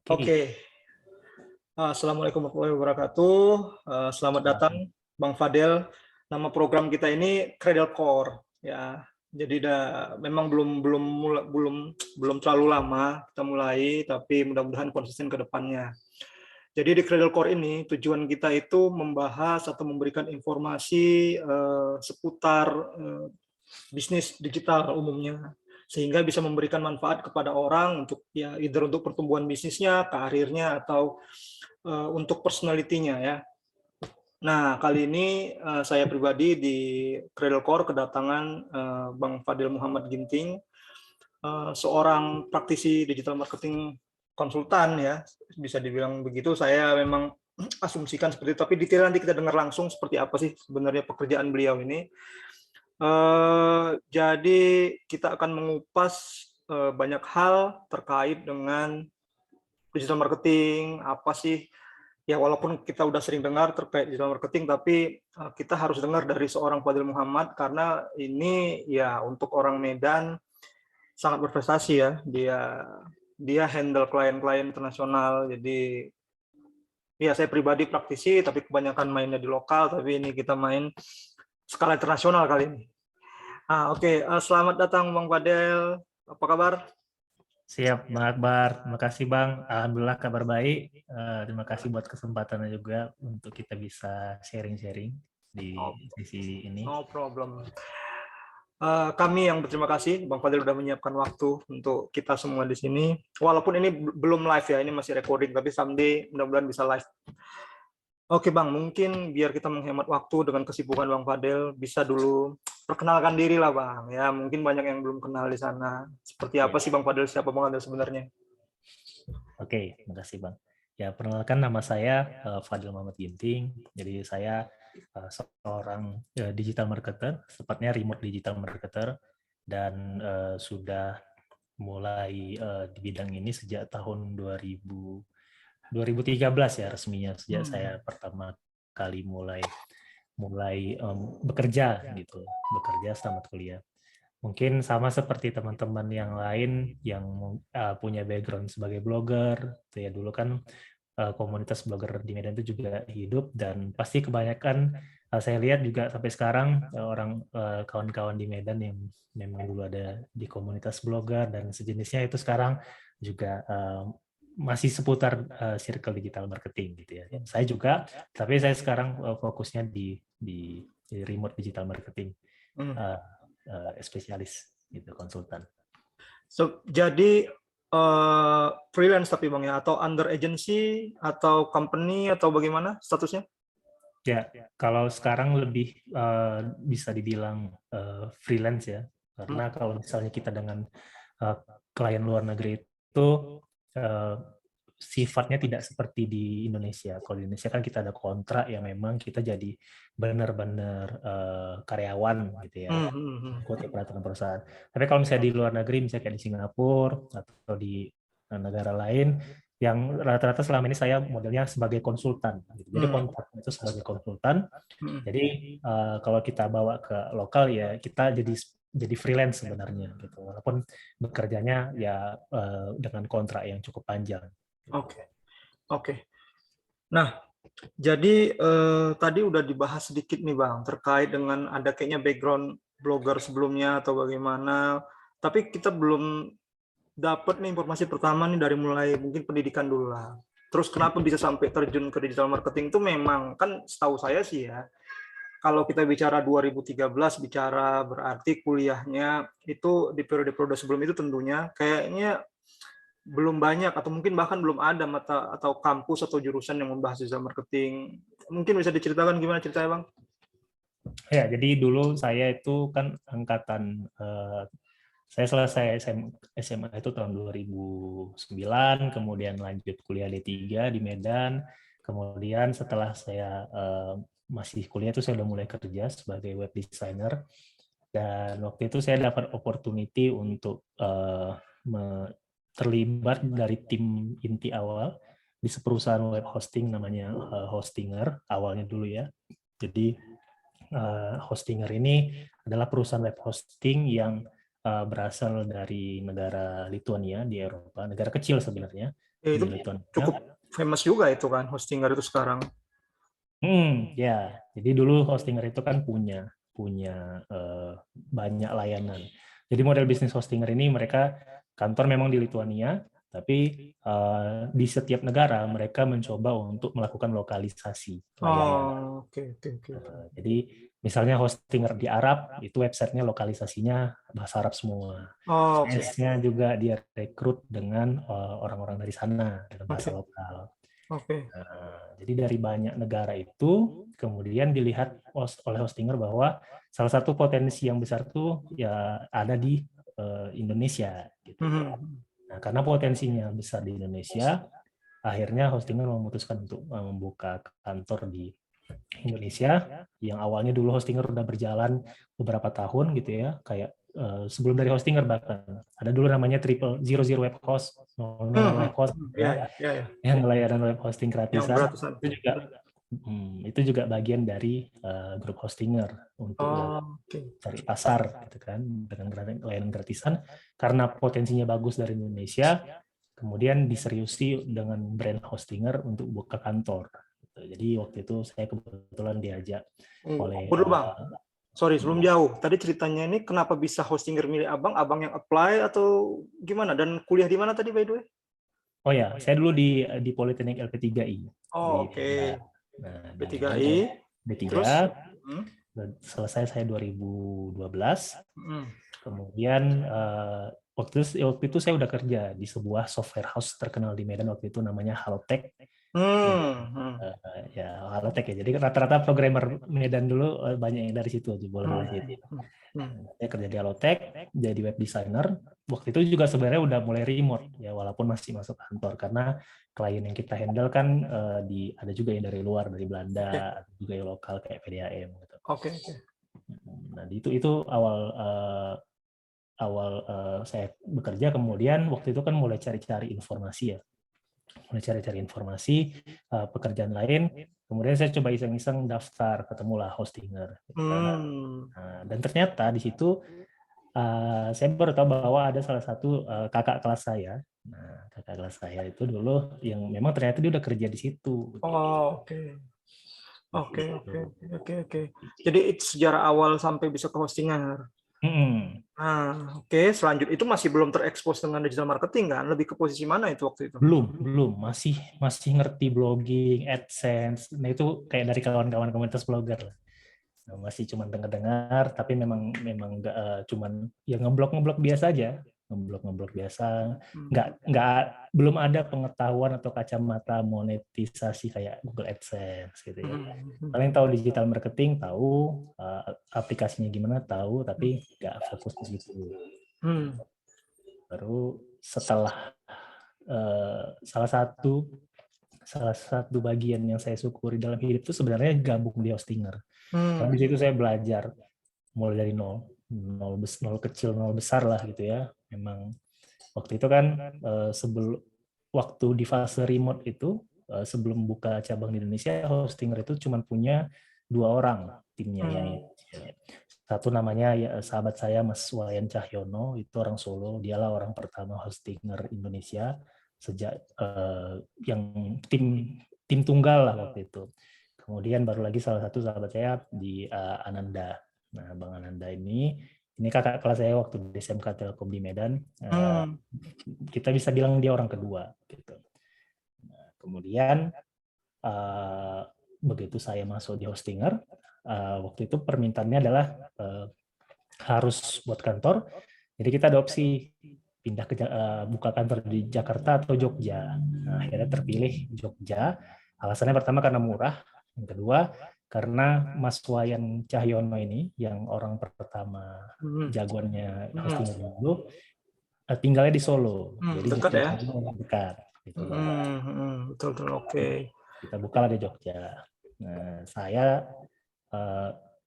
Oke, Oke, Assalamualaikum warahmatullahi wabarakatuh. Selamat datang, Bang Fadel. Nama program kita ini Cradle Core, ya. Jadi memang belum terlalu lama kita mulai, tapi mudah-mudahan konsisten ke depannya. Jadi di Cradle Core ini tujuan kita itu membahas atau memberikan informasi seputar bisnis digital umumnya, sehingga bisa memberikan manfaat kepada orang untuk ya either untuk pertumbuhan bisnisnya, karirnya, atau untuk personality-nya ya. Nah, kali ini saya pribadi di Cradle Core kedatangan Bang Fadil Muhammad Ginting, seorang praktisi digital marketing konsultan ya, bisa dibilang begitu. Saya memang asumsikan seperti itu, tapi detail nanti kita dengar langsung seperti apa sih sebenarnya pekerjaan beliau ini. Jadi kita akan mengupas banyak hal terkait dengan digital marketing, apa sih ya, walaupun kita udah sering dengar terkait digital marketing, tapi kita harus dengar dari seorang Fadil Muhammad karena ini ya untuk orang Medan sangat berprestasi ya. Dia handle klien-klien internasional. Jadi ya saya pribadi praktisi tapi kebanyakan mainnya di lokal, tapi ini kita main skala internasional kali ini. Oke. Selamat datang Bang Fadel. Apa kabar? Siap, Bang Akbar. Terima kasih, Bang. Alhamdulillah kabar baik. Terima kasih buat kesempatannya juga untuk kita bisa sharing-sharing di sisi ini. No problem. Kami yang berterima kasih, Bang Fadil sudah menyiapkan waktu untuk kita semua di sini. Walaupun ini belum live ya, ini masih recording, tapi someday mudah-mudahan bisa live. Oke Bang, mungkin biar kita menghemat waktu dengan kesibukan Bang Fadil, bisa dulu perkenalkan diri lah Bang. Ya, mungkin banyak yang belum kenal di sana. Seperti apa sih Bang Fadil, siapa Bang Fadil sebenarnya? Oke, terima kasih, Bang. Ya, perkenalkan nama saya Fadil Muhammad Ginting. Jadi saya seorang digital marketer, tepatnya remote digital marketer, dan sudah mulai di bidang ini sejak tahun 2013 ya resminya, sejak saya pertama kali mulai bekerja gitu, bekerja tamat kuliah. Mungkin sama seperti teman-teman yang lain yang punya background sebagai blogger, ya dulu kan komunitas blogger di Medan itu juga hidup, dan pasti kebanyakan saya lihat juga sampai sekarang kawan-kawan di Medan yang memang dulu ada di komunitas blogger dan sejenisnya itu sekarang juga masih seputar circle digital marketing gitu ya. Saya juga, tapi saya sekarang fokusnya di remote digital marketing, spesialis gitu, konsultan. Jadi freelance tapi Bang ya, atau under agency atau company atau bagaimana statusnya? Ya, kalau sekarang lebih bisa dibilang freelance ya, karena kalau misalnya kita dengan klien luar negeri itu sifatnya tidak seperti di Indonesia. Kalau di Indonesia kan kita ada kontrak yang memang kita jadi benar-benar karyawan gitu ya, ikuti peraturan perusahaan. Tapi kalau misalnya di luar negeri, misalnya kayak di Singapura atau di negara lain, yang rata-rata selama ini saya modelnya sebagai konsultan. Jadi kontraknya itu sebagai konsultan. Jadi kalau kita bawa ke lokal ya kita jadi freelance sebenarnya gitu. Walaupun bekerjanya ya dengan kontrak yang cukup panjang. Oke. Nah, jadi tadi udah dibahas sedikit nih Bang terkait dengan ada kayaknya background blogger sebelumnya atau bagaimana. Tapi kita belum dapat nih informasi pertama nih dari mulai mungkin pendidikan dulu lah. Terus kenapa bisa sampai terjun ke digital marketing itu memang kan setahu saya sih ya. Kalau kita bicara 2013 bicara berarti kuliahnya itu di periode-periode sebelum itu tentunya kayaknya belum banyak atau mungkin bahkan belum ada mata atau kampus atau jurusan yang membahas digital marketing. Mungkin bisa diceritakan gimana ceritanya Bang? Ya, jadi dulu saya itu kan angkatan saya selesai SMA itu tahun 2009, kemudian lanjut kuliah D3 di Medan. Kemudian setelah saya masih kuliah itu saya udah mulai kerja sebagai web designer. Dan waktu itu saya dapat opportunity untuk terlibat dari tim inti awal di perusahaan web hosting namanya Hostinger awalnya dulu ya. Jadi Hostinger ini adalah perusahaan web hosting yang berasal dari negara Lithuania di Eropa, negara kecil sebenarnya Ya, di itu Lithuania. cukup famous juga itu kan Hostinger itu sekarang. Ya, jadi dulu Hostinger itu kan punya banyak layanan. Jadi model bisnis Hostinger ini mereka kantor memang di Lithuania, tapi di setiap negara mereka mencoba untuk melakukan lokalisasi layanan. Oh, oke. Jadi misalnya Hostinger di Arab, itu websitenya lokalisasinya bahasa Arab semua. Oh, oke. CS-nya juga dia rekrut dengan orang-orang dari sana dengan bahasa Oke. lokal. Oke. Jadi dari banyak negara itu kemudian dilihat oleh Hostinger bahwa salah satu potensi yang besar tuh ya ada di Indonesia gitu. Nah, karena potensinya besar di Indonesia, akhirnya Hostinger memutuskan untuk membuka kantor di Indonesia yang awalnya dulu Hostinger udah berjalan beberapa tahun gitu ya, kayak sebelum dari Hostinger bahkan ada dulu namanya Triple Zero Web Host, 00 Web Host Ya. yang layanan web hosting Yang gratisan beratusan. itu juga bagian dari grup Hostinger untuk Oke. cari pasar gitu kan dengan layanan gratisan karena potensinya bagus dari Indonesia, kemudian diseriusi dengan brand Hostinger untuk buka kantor. Jadi waktu itu saya kebetulan diajak oleh Bang. Sorry, sebelum jauh. Tadi ceritanya ini kenapa bisa Hostinger milih Abang? Abang yang apply atau gimana? Dan kuliah di mana tadi by the way? Oh ya, saya dulu di Politeknik LP3I. Oh, oke. Nah, P3I. D3, Terus? selesai saya 2012. Kemudian waktu itu saya udah kerja di sebuah software house terkenal di Medan waktu itu namanya Halotek. Ya Halotek ya. Jadi rata-rata programmer Medan dulu banyak yang dari situ aja boleh gitu. Saya kerja di Halotek, jadi web designer. Waktu itu juga sebenarnya udah mulai remote ya, walaupun masih masuk kantor karena klien yang kita handle kan ada juga yang dari luar, dari Belanda, ada juga yang lokal kayak PDAM gitu. Oke. Nah itu awal saya bekerja, kemudian waktu itu kan mulai cari-cari informasi ya. Mulai cari-cari informasi pekerjaan lain, kemudian saya coba iseng-iseng daftar, ketemulah Hostinger. Dan ternyata di situ saya baru tahu bahwa ada salah satu kakak kelas saya. Nah, kakak kelas saya itu dulu yang memang ternyata dia udah kerja di situ. Oh, oke. Jadi itu sejarah awal sampai bisa ke Hostinger. Nah, oke. Selanjutnya itu masih belum terekspos dengan digital marketing kan? Lebih ke posisi mana itu waktu itu? Belum. Masih ngerti blogging, AdSense. Nah itu kayak dari kawan-kawan komunitas blogger lah. Nah, masih cuma dengar-dengar, tapi memang nggak cuman ya ngeblog biasa aja, ngeblog biasa. Belum ada pengetahuan atau kacamata monetisasi kayak Google AdSense gitu ya. Paling tahu digital marketing, tahu aplikasinya gimana, tahu, tapi nggak fokus ke situ. Baru setelah salah satu bagian yang saya syukuri dalam hidup itu sebenarnya gabung di Hostinger. Karena di situ saya belajar mulai dari nol kecil, nol besar lah gitu ya. Memang waktu itu kan waktu di fase remote itu sebelum buka cabang di Indonesia, Hostinger itu cuma punya 2 orang timnya. Satu namanya ya, sahabat saya Mas Wayan Cahyono, itu orang Solo, dialah orang pertama Hostinger Indonesia sejak yang tim tunggal lah waktu itu. Kemudian baru lagi salah satu sahabat saya di Ananda. Nah, Bang Ananda ini kakak kelas saya waktu di SMK Telkom di Medan. Kita bisa bilang dia orang kedua gitu. Nah, kemudian begitu saya masuk di Hostinger, waktu itu permintaannya adalah harus buat kantor. Jadi kita ada opsi pindah ke buka kantor di Jakarta atau Jogja. Nah, akhirnya terpilih Jogja. Alasannya pertama karena murah, yang kedua karena Mas Wayan Cahyono ini yang orang pertama jagoannya Hostinger dulu tinggalnya di Solo. Jadi dekat ya? Dekat. Gitu. Betul, oke. Kita buka di Jogja. Nah,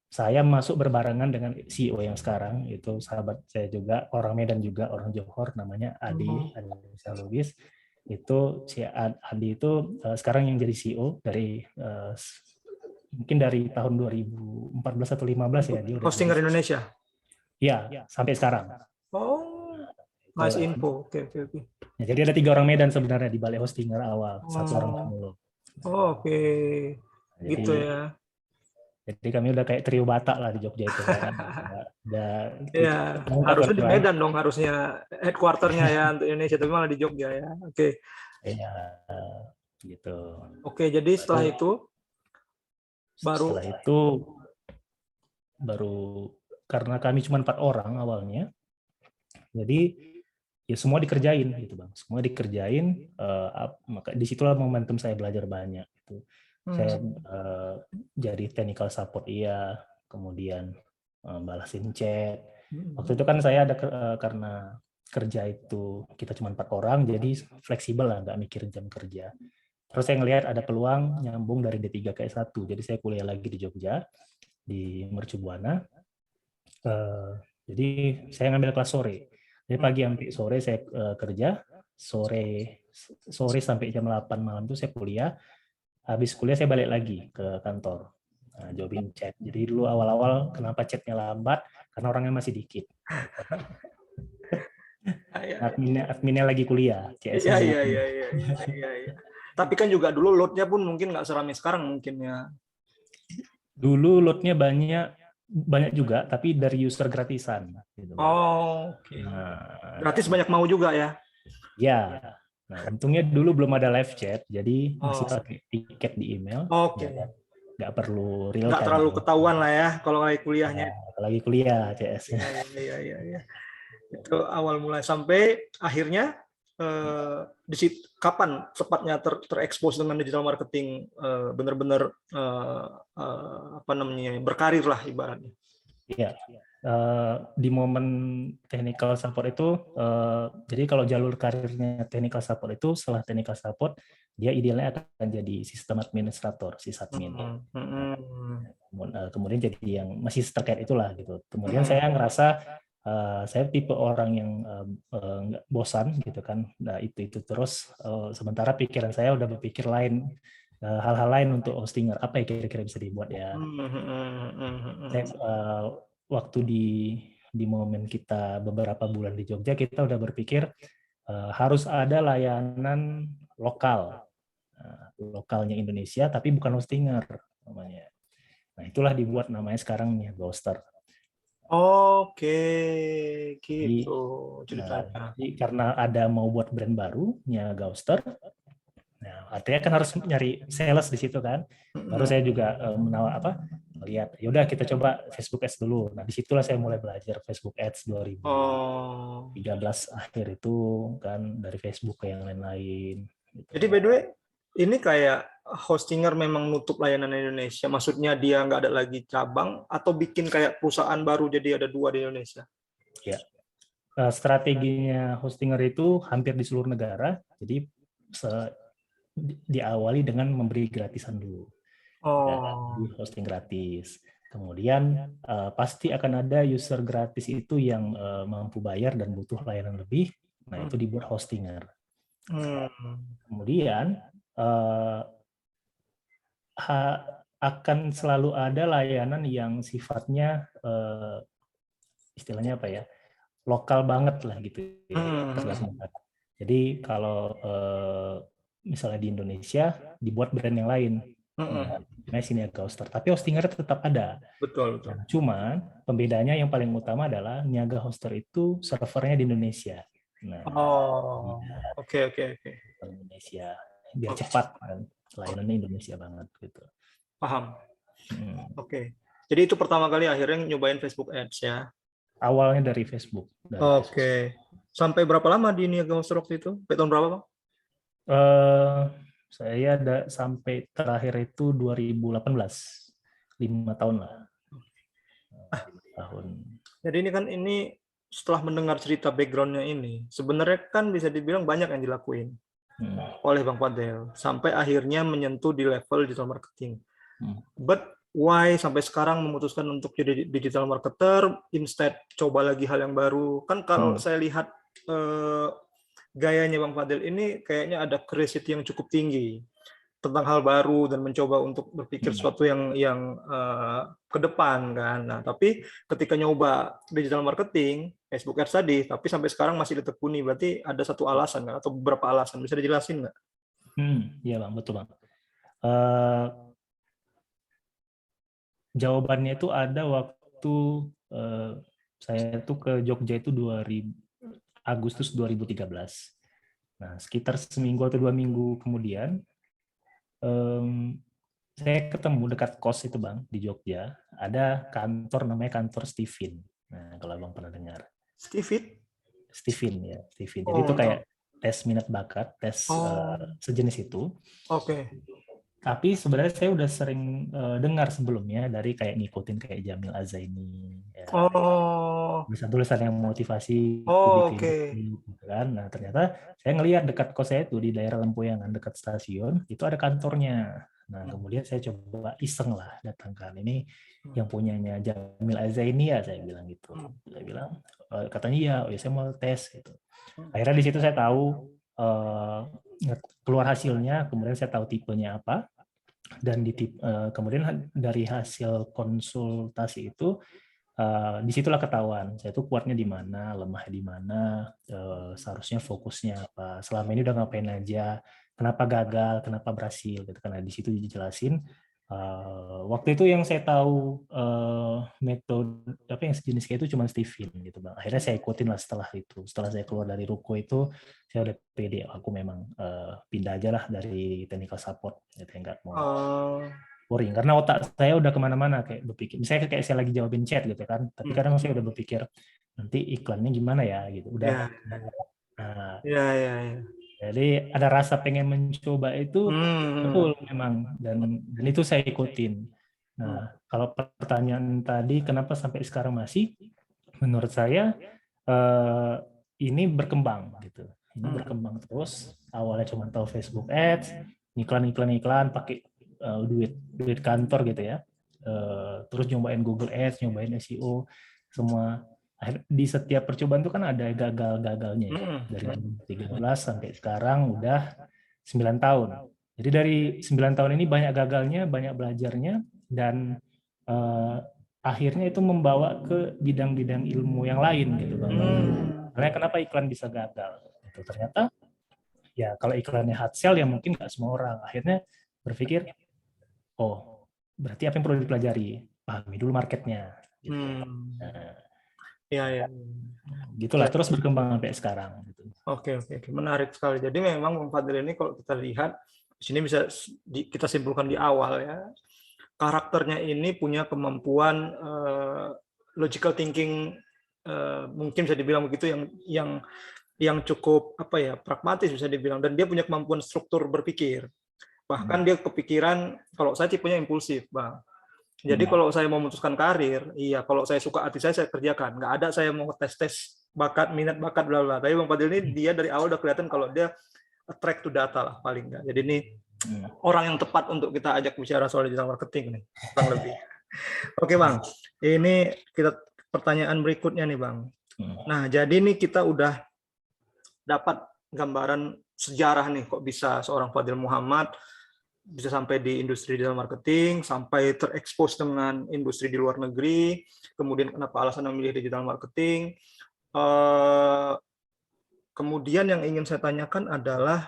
saya masuk berbarengan dengan CEO yang sekarang, itu sahabat saya juga, orang Medan juga, orang Johor, namanya Adi Lubis. Itu si Adi itu sekarang yang jadi CEO dari mungkin dari tahun 2014 atau 2015 ya dia udah Hostinger Indonesia. Iya, sampai sekarang. Nice info. Oke. Ya, jadi ada 3 orang Medan sebenarnya di balik Hostinger awal, 1 orang pemulung. Oke. Jadi, Gitu ya. Jadi kami udah kayak trio Batak lah di Jogja itu kan. Udah Ya, lengkap harusnya di kan. Medan dong, harusnya headquarternya ya untuk Indonesia, tapi malah di Jogja ya. Oke. Ya, gitu. Oke, jadi setelah itu baru karena kami cuma 4 orang awalnya, jadi ya semua dikerjain gitu Bang. Semua dikerjain, maka disitulah momentum saya belajar banyak. Gitu. Saya jadi technical support kemudian balasin chat. Waktu itu kan saya ada karena kerja itu kita cuma 4 orang, jadi fleksibel lah, nggak mikir jam kerja. Terus saya ngelihat ada peluang nyambung dari D3 ke S1, jadi saya kuliah lagi di Jogja, di Mercu Buana. Jadi saya ngambil kelas sore. Jadi pagi sampai sore saya kerja, sore sampai jam 8 malam itu saya kuliah. Habis kuliah saya balik lagi ke kantor, jawabin chat. Jadi dulu awal-awal kenapa chatnya lambat? Karena orangnya masih dikit. Adminnya lagi kuliah. Iya. Tapi kan juga dulu load-nya pun mungkin nggak seramai sekarang mungkin ya. Dulu load-nya banyak juga, tapi dari user gratisan. Gitu. Oke. Gratis banyak mau juga ya? Ya. Nah, untungnya dulu belum ada live chat, jadi masih pakai tiket di email. Oke. Nggak perlu real time. Nggak terlalu ketahuan lah ya kalau lagi kuliahnya. Lagi kuliah CS. Iya. Itu awal mulai sampai akhirnya kapan tepatnya terekspos dengan digital marketing, benar-benar berkarir lah ibaratnya. Iya. Di momen technical support itu, jadi kalau jalur karirnya technical support itu, setelah technical support dia idealnya akan jadi sistem administrator, sysadmin. Kemudian jadi yang masih terkait itulah gitu. Kemudian saya ngerasa saya tipe orang yang nggak bosan gitu kan. Nah itu terus, sementara pikiran saya udah berpikir lain, hal-hal lain untuk Hostinger, apa ya kira-kira bisa dibuat ya. Waktu di momen kita beberapa bulan di Jogja, kita udah berpikir harus ada layanan lokalnya Indonesia, tapi bukan Hostinger namanya. Nah itulah dibuat namanya sekarang nih Ghoster. Oke, gitu ceritanya. Jadi karena ada mau buat brand barunya Ghoster, nah artinya kan harus nyari sales di situ kan. Baru saya juga lihat, yaudah kita coba Facebook Ads dulu. Nah disitulah saya mulai belajar Facebook Ads 2013 akhir itu kan, dari Facebook ke yang lain-lain. Gitu. Jadi by the way, ini kayak Hostinger memang nutup layanan Indonesia, maksudnya dia nggak ada lagi cabang atau bikin kayak perusahaan baru jadi ada 2 di Indonesia? Ya, strateginya Hostinger itu hampir di seluruh negara, jadi diawali dengan memberi gratisan dulu. Hosting gratis. Kemudian pasti akan ada user gratis itu yang mampu bayar dan butuh layanan lebih. Nah itu dibuat Hostinger. Kemudian akan selalu ada layanan yang sifatnya istilahnya apa ya, lokal banget lah gitu ya. Jadi kalau misalnya di Indonesia dibuat brand yang lain, nah sini Ghoster, tapi Hostinger tetap ada. Betul. Nah, cuman pembedanya yang paling utama adalah Niaga Hoster itu servernya di Indonesia. Nah, oke. Indonesia biar cepat kan, layanannya Indonesia banget gitu. Paham. Oke. Jadi itu pertama kali akhirnya nyobain Facebook Ads ya? Awalnya dari Facebook. Oke. Sampai berapa lama di Niaga Hoster waktu itu? Sampai tahun berapa, Bang? Saya ada sampai terakhir itu 2018. 5 tahun lah. 5 tahun. Jadi ini setelah mendengar cerita background-nya ini, sebenarnya kan bisa dibilang banyak yang dilakuin oleh Bang Fadel sampai akhirnya menyentuh di level digital marketing. But why sampai sekarang memutuskan untuk jadi digital marketer instead coba lagi hal yang baru? Kan kalau saya lihat gayanya Bang Fadel ini kayaknya ada curiosity yang cukup tinggi tentang hal baru dan mencoba untuk berpikir sesuatu yang ke depan kan. Nah, tapi ketika nyoba digital marketing Facebook Ads tadi, tapi sampai sekarang masih ditekuni. Berarti ada satu alasan kan, atau beberapa alasan. Bisa dijelasin nggak? Iya Bang, betul Bang. Jawabannya itu ada waktu saya tuh ke Jogja itu Agustus 2013. Nah, sekitar seminggu atau 2 minggu kemudian, saya ketemu dekat kos itu Bang, di Jogja, ada kantor namanya kantor Steven. Nah, kalau Abang pernah dengar. Steven? Steven ya, Steven. Jadi itu Oh, kayak tes minat bakat, tes sejenis itu. Oke. Tapi sebenarnya saya udah sering dengar sebelumnya dari kayak ngikutin kayak Jamil Azaini, ya, tulisan-tulisan yang motivasi dibikin, Oke. gitu kan. Nah ternyata saya ngelihat dekat kos saya itu di daerah Lempuyangan dekat stasiun itu ada kantornya. Nah kemudian saya coba iseng lah datangkan, ini yang punyanya Jamil Azaini ya, saya bilang gitu. Saya bilang katanya iya, oh ya saya mau tes gitu. Akhirnya di situ saya tahu keluar hasilnya, kemudian saya tahu tipenya apa, dan kemudian dari hasil konsultasi itu disitulah ketahuan saya tuh kuatnya di mana, lemahnya di mana, seharusnya fokusnya apa, selama ini udah ngapain aja, kenapa gagal, kenapa berhasil gitu. Karena di situ dijelasin. Waktu itu yang saya tahu metode apa yang sejenis kayak itu cuma Steven gitu Bang. Akhirnya saya ikutin lah setelah itu. Setelah saya keluar dari ruko itu, saya udah pede, aku memang pindah aja lah dari technical support gitu, nggak mau boring, karena otak saya udah kemana-mana kayak berpikir, misalnya kayak saya lagi jawabin chat gitu kan, tapi kadang saya udah berpikir nanti iklannya gimana ya gitu, udah. Nah, jadi ada rasa pengen mencoba itu betul memang, dan itu saya ikutin. Nah, kalau pertanyaan tadi kenapa sampai sekarang masih, menurut saya ini berkembang gitu. Ini berkembang terus. Awalnya cuma tahu Facebook Ads, iklan pakai duit kantor gitu ya. Terus nyobain Google Ads, nyobain SEO, semua. Di setiap percobaan itu kan ada gagal-gagalnya ya. Dari 2013 sampai sekarang udah 9 tahun. Jadi dari 9 tahun ini banyak gagalnya, banyak belajarnya, dan akhirnya itu membawa ke bidang-bidang ilmu yang lain gitu Bang. Karena kenapa iklan bisa gagal? Itu ternyata ya kalau iklannya hard sell ya mungkin nggak semua orang. Akhirnya berpikir, oh berarti apa yang perlu dipelajari? Pahami dulu marketnya. Gitu. Nah, gitulah terus berkembang sampai sekarang. Gitu. Oke, menarik sekali. Jadi memang Bang Fadil ini kalau kita lihat di sini bisa kita simpulkan di awal ya, karakternya ini punya kemampuan logical thinking, mungkin bisa dibilang begitu, yang cukup apa ya, pragmatis bisa dibilang, dan dia punya kemampuan struktur berpikir. Bahkan dia kepikiran, kalau saya tipenya impulsif, Bang. Jadi kalau saya mau memutuskan karir, iya kalau saya suka hati saya kerjakan. Nggak ada saya mau tes bakat, minat bakat, bla bla. Tapi Bang Fadil ini dia dari awal udah kelihatan kalau dia attract to data lah paling nggak. Jadi ini orang yang tepat untuk kita ajak bicara soal digital marketing nih, kurang lebih. Oke Bang, ini kita pertanyaan berikutnya nih Bang. Nah jadi ini kita udah dapat gambaran sejarah nih, kok bisa seorang Fadil Muhammad bisa sampai di industri digital marketing, sampai terekspos dengan industri di luar negeri, kemudian kenapa alasan memilih digital marketing. Kemudian yang ingin saya tanyakan adalah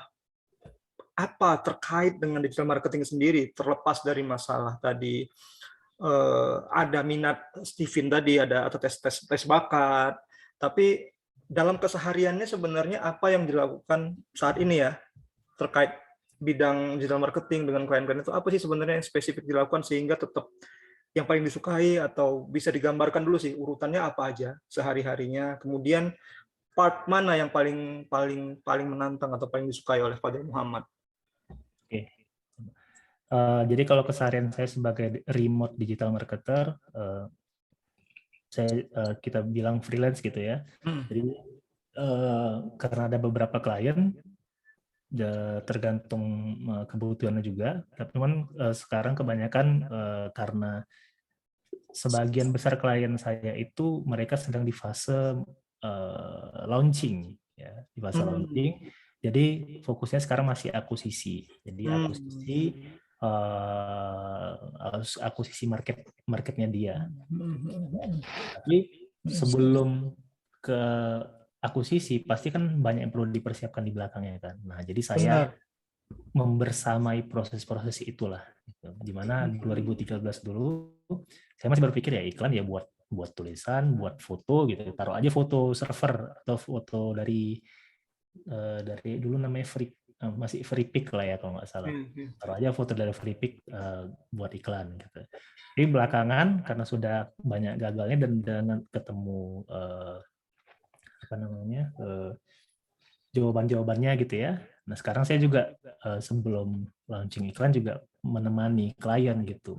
apa terkait dengan digital marketing sendiri, terlepas dari masalah tadi ada minat Steven tadi, ada atau tes bakat, tapi dalam kesehariannya sebenarnya apa yang dilakukan saat ini ya terkait bidang digital marketing dengan klien-klien itu, apa sih sebenarnya yang spesifik dilakukan sehingga tetap yang paling disukai, atau bisa digambarkan dulu sih urutannya apa aja sehari-harinya, kemudian part mana yang paling menantang atau paling disukai oleh Fadil Muhammad? Oke. Jadi kalau keseharian saya sebagai remote digital marketer, kita bilang freelance gitu ya. Jadi karena ada beberapa klien, tergantung kebutuhannya juga. Tapi sekarang kebanyakan karena sebagian besar klien saya itu mereka sedang di fase launching, ya, di fase launching. Jadi fokusnya sekarang masih akuisisi. Jadi akuisisi marketnya dia. Tapi sebelum ke akuisisi, pasti kan banyak yang perlu dipersiapkan di belakangnya kan. Nah, jadi saya Benar. membersamai proses-proses itulah. Gitu. Di mana 2013 dulu, saya masih berpikir ya iklan ya buat tulisan, buat foto gitu. Taruh aja foto server atau foto dari dulu namanya masih free pick lah ya kalau nggak salah. Taruh aja foto dari free pick buat iklan gitu. Tapi belakangan karena sudah banyak gagalnya dan dengan ketemu jawaban-jawabannya gitu ya. Nah sekarang saya juga sebelum launching iklan juga menemani klien gitu.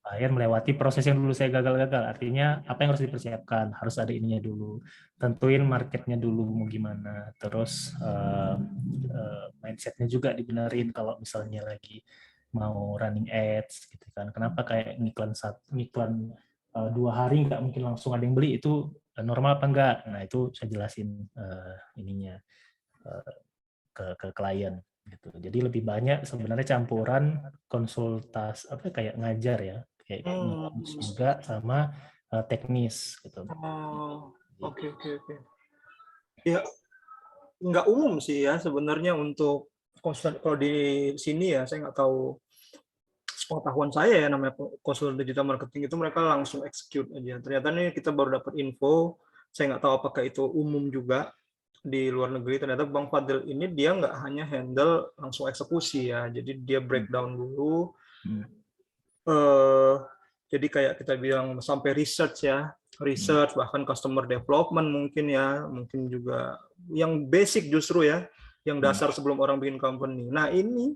Klien melewati proses yang dulu saya gagal-gagal. Artinya apa yang harus dipersiapkan? Harus ada ininya dulu. Tentuin marketnya dulu mau gimana. Terus mindsetnya juga dibenerin kalau misalnya lagi mau running ads gitu kan. Kenapa kayak iklan 2 hari nggak mungkin langsung ada yang beli, itu normal apa enggak? Nah itu saya jelasin ininya ke klien gitu. Jadi lebih banyak sebenarnya campuran konsultas kayak ngajar ya, kayak juga sama teknis gitu. Oke. Ya nggak umum sih ya sebenarnya untuk konsultan. Kalau di sini ya saya nggak tahu, sepengetahuan saya ya, namanya konsultan digital marketing itu mereka langsung execute aja. Ternyata nih kita baru dapat info, saya nggak tahu apakah itu umum juga di luar negeri. Ternyata Bang Fadil ini dia nggak hanya handle langsung eksekusi ya, jadi dia breakdown dulu. Jadi kayak kita bilang sampai research ya, research bahkan customer development mungkin ya, mungkin juga yang basic justru ya, yang dasar sebelum orang bikin company. Nah ini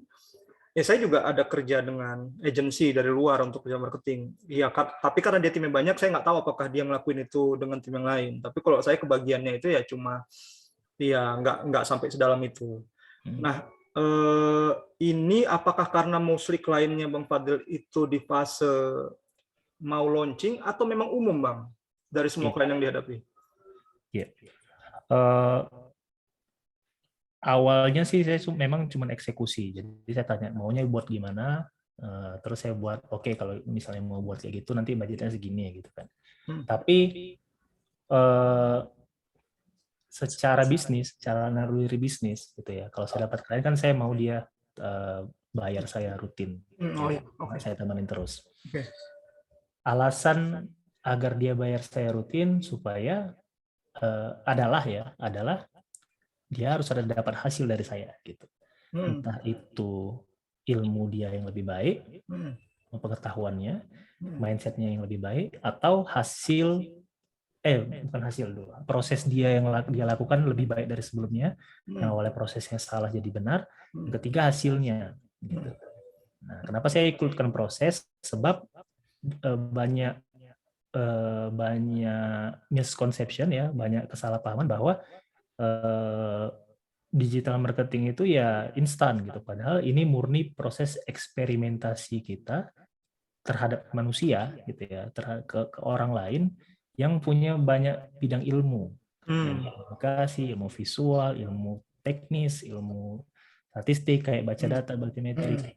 ya saya juga ada kerja dengan agensi dari luar untuk kerja marketing. Iya, tapi karena dia timnya banyak, saya nggak tahu apakah dia ngelakuin itu dengan tim yang lain. Tapi kalau saya kebagiannya itu ya cuma, ya nggak sampai sedalam itu. Nah, ini apakah karena mostly kliennya Bang Fadil itu di fase mau launching atau memang umum Bang dari semua klien yang dihadapi? Iya. Awalnya sih saya memang cuma eksekusi. Jadi saya tanya maunya buat gimana, terus saya buat oke, kalau misalnya mau buat kayak gitu nanti budgetnya segini gitu kan. Tapi secara bisnis, secara naluri bisnis gitu ya. Kalau saya dapat klien kan saya mau dia bayar saya rutin. Saya temenin terus. Alasan agar dia bayar saya rutin supaya adalah dia harus ada dapat hasil dari saya gitu. Entah itu ilmu dia yang lebih baik, pengetahuannya, mindsetnya yang lebih baik, atau bukan hasil dulu, proses dia yang dia lakukan lebih baik dari sebelumnya, yang awalnya prosesnya salah jadi benar, yang ketiga hasilnya gitu. Nah, kenapa saya ikutkan proses? Sebab banyak misconception ya, banyak kesalahpahaman bahwa digital marketing itu ya instan gitu. Padahal ini murni proses eksperimentasi kita terhadap manusia gitu ya, ke orang lain yang punya banyak bidang ilmu. Ilmu komunikasi, ilmu visual, ilmu teknis, ilmu statistik kayak baca data, baltimetrik.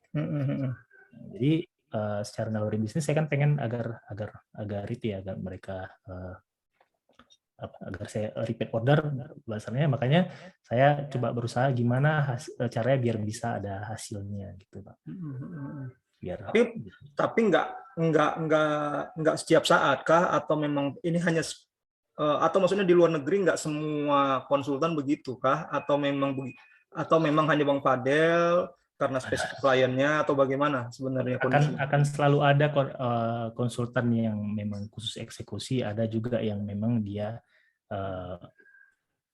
Jadi secara naluri bisnis saya kan pengen agar itu ya, agar mereka agar saya repeat order bahasanya, makanya saya coba berusaha gimana caranya biar bisa ada hasilnya gitu Pak. Tapi nggak setiap saat kah, atau memang ini hanya atau maksudnya di luar negeri nggak semua konsultan begitu kah, atau memang hanya Bang Fadel karena spesifik kliennya, atau bagaimana sebenarnya kondisi? Akan selalu ada konsultan yang memang khusus eksekusi, ada juga yang memang dia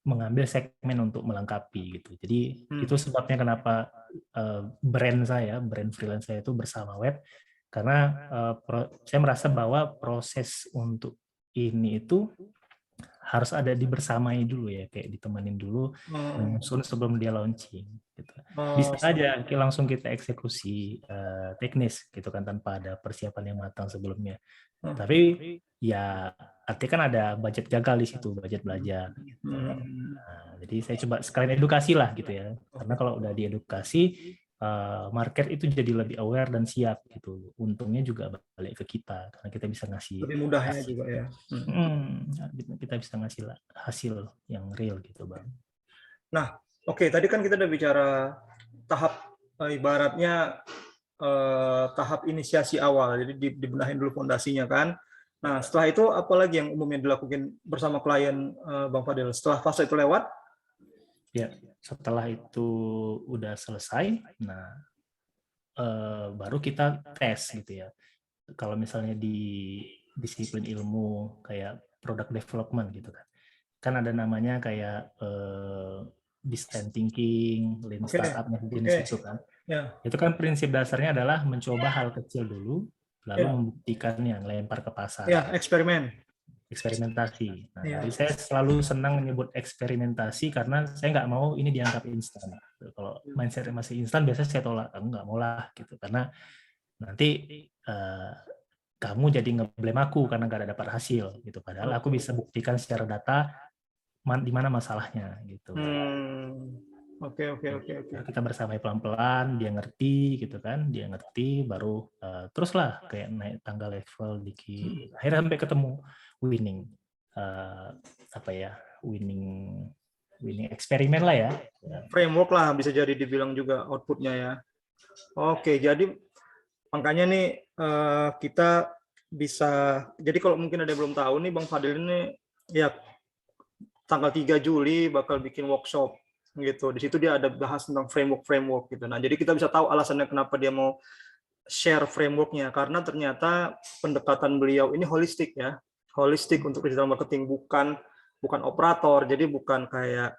mengambil segmen untuk melengkapi gitu. Jadi itu sebabnya kenapa brand freelance saya itu bersama web, karena saya merasa bahwa proses untuk ini itu harus ada dibersamai dulu ya, kayak ditemenin dulu, menyusun sebelum dia launching gitu. Bisa aja langsung kita eksekusi teknis gitu kan, tanpa ada persiapan yang matang sebelumnya. Tapi ya artinya kan ada budget gagal di situ, budget belajar gitu. Nah, jadi saya coba sekalian edukasi lah gitu ya, karena kalau udah diedukasi market itu jadi lebih aware dan siap gitu. Untungnya juga balik ke kita karena kita bisa ngasih Lebih mudahnya hasil. juga ya. Kita bisa ngasih hasil yang real gitu, Bang. Nah, oke, tadi kan kita udah bicara tahap ibaratnya tahap inisiasi awal, jadi dibenahin dulu fondasinya kan. Nah, setelah itu apa lagi yang umumnya dilakukan bersama klien Bang Fadil? Setelah fase itu lewat? Ya, setelah itu udah selesai, nah baru kita tes gitu ya. Kalau misalnya di disiplin ilmu kayak product development gitu kan ada namanya kayak design thinking, lean Oke, startup, jenis oke, itu kan. ya, Itu kan prinsip dasarnya adalah mencoba hal kecil dulu, lalu ya, membuktikannya, lempar ke pasar. ya, eksperimen. Eksperimentasi. Nah, Ya. jadi saya selalu senang menyebut eksperimentasi karena saya nggak mau ini dianggap instan. Kalau mindset masih instan, biasanya saya tolak. Nggak mau lah, gitu. Karena nanti kamu jadi ngeblame aku karena nggak ada dapat hasil, gitu. Padahal aku bisa buktikan secara data di mana masalahnya, gitu. Oke, oke, oke, oke. Kita bersama pelan-pelan, dia ngerti, gitu kan? Dia ngerti, baru teruslah kayak naik tangga level dikit. Akhirnya sampai ketemu winning. Apa ya, winning eksperimen lah ya. Framework lah bisa jadi dibilang juga outputnya ya. Oke, jadi makanya nih kita bisa, jadi kalau mungkin ada yang belum tahu nih, Bang Fadil ini ya tanggal 3 Juli bakal bikin workshop gitu. Di situ dia ada bahas tentang framework gitu. Nah, jadi kita bisa tahu alasannya kenapa dia mau share frameworknya, karena ternyata pendekatan beliau ini holistik ya, holistik untuk digital marketing, bukan operator, jadi bukan kayak,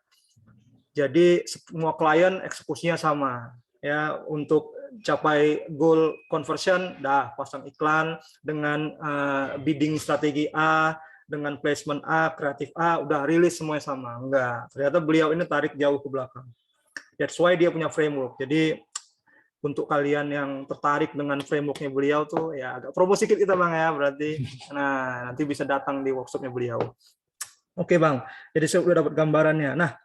jadi semua klien eksekusinya sama ya, untuk capai goal conversion dah pasang iklan dengan bidding strategi A, dengan placement A, kreatif A, udah rilis semuanya sama. Enggak, ternyata beliau ini tarik jauh ke belakang. That's why dia punya framework. Jadi untuk kalian yang tertarik dengan frameworknya beliau tuh ya agak promo sedikit kita Bang ya, berarti. Nah, nanti bisa datang di workshopnya beliau. Oke Bang, jadi saya udah dapat gambarannya. Nah,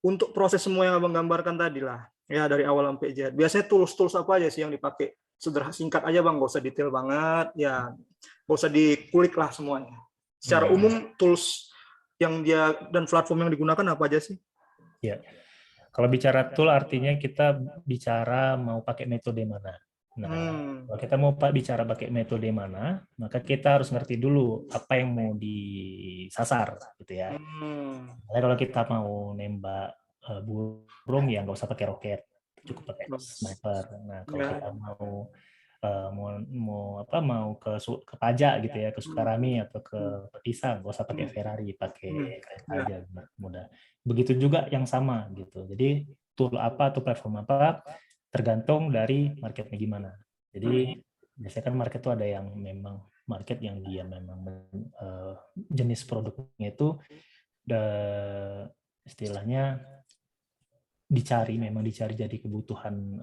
untuk proses semua yang Abang gambarkan tadi lah, ya dari awal sampai Z, biasanya tools apa aja sih yang dipakai? Sederhana, singkat aja Bang, nggak usah detail banget, ya nggak usah dikulik lah semuanya. Secara umum tools yang dia dan platform yang digunakan apa aja sih? Ya, kalau bicara tool artinya kita bicara mau pakai metode mana. Nah, kalau kita mau bicara pakai metode mana, maka kita harus ngerti dulu apa yang mau disasar, gitu ya. Kalau kita mau nembak burung, ya nggak usah pakai roket, cukup pakai sniper. Nah, kalau kita mau ke pajak gitu ya, ke Sukarami atau ke Petisang, nggak usah pakai Ferrari, pakai kereta aja, mudah. Begitu juga yang sama gitu. Jadi tool apa atau platform apa tergantung dari marketnya gimana. Jadi biasanya kan market itu ada yang memang market yang dia memang jenis produknya itu istilahnya memang dicari jadi kebutuhan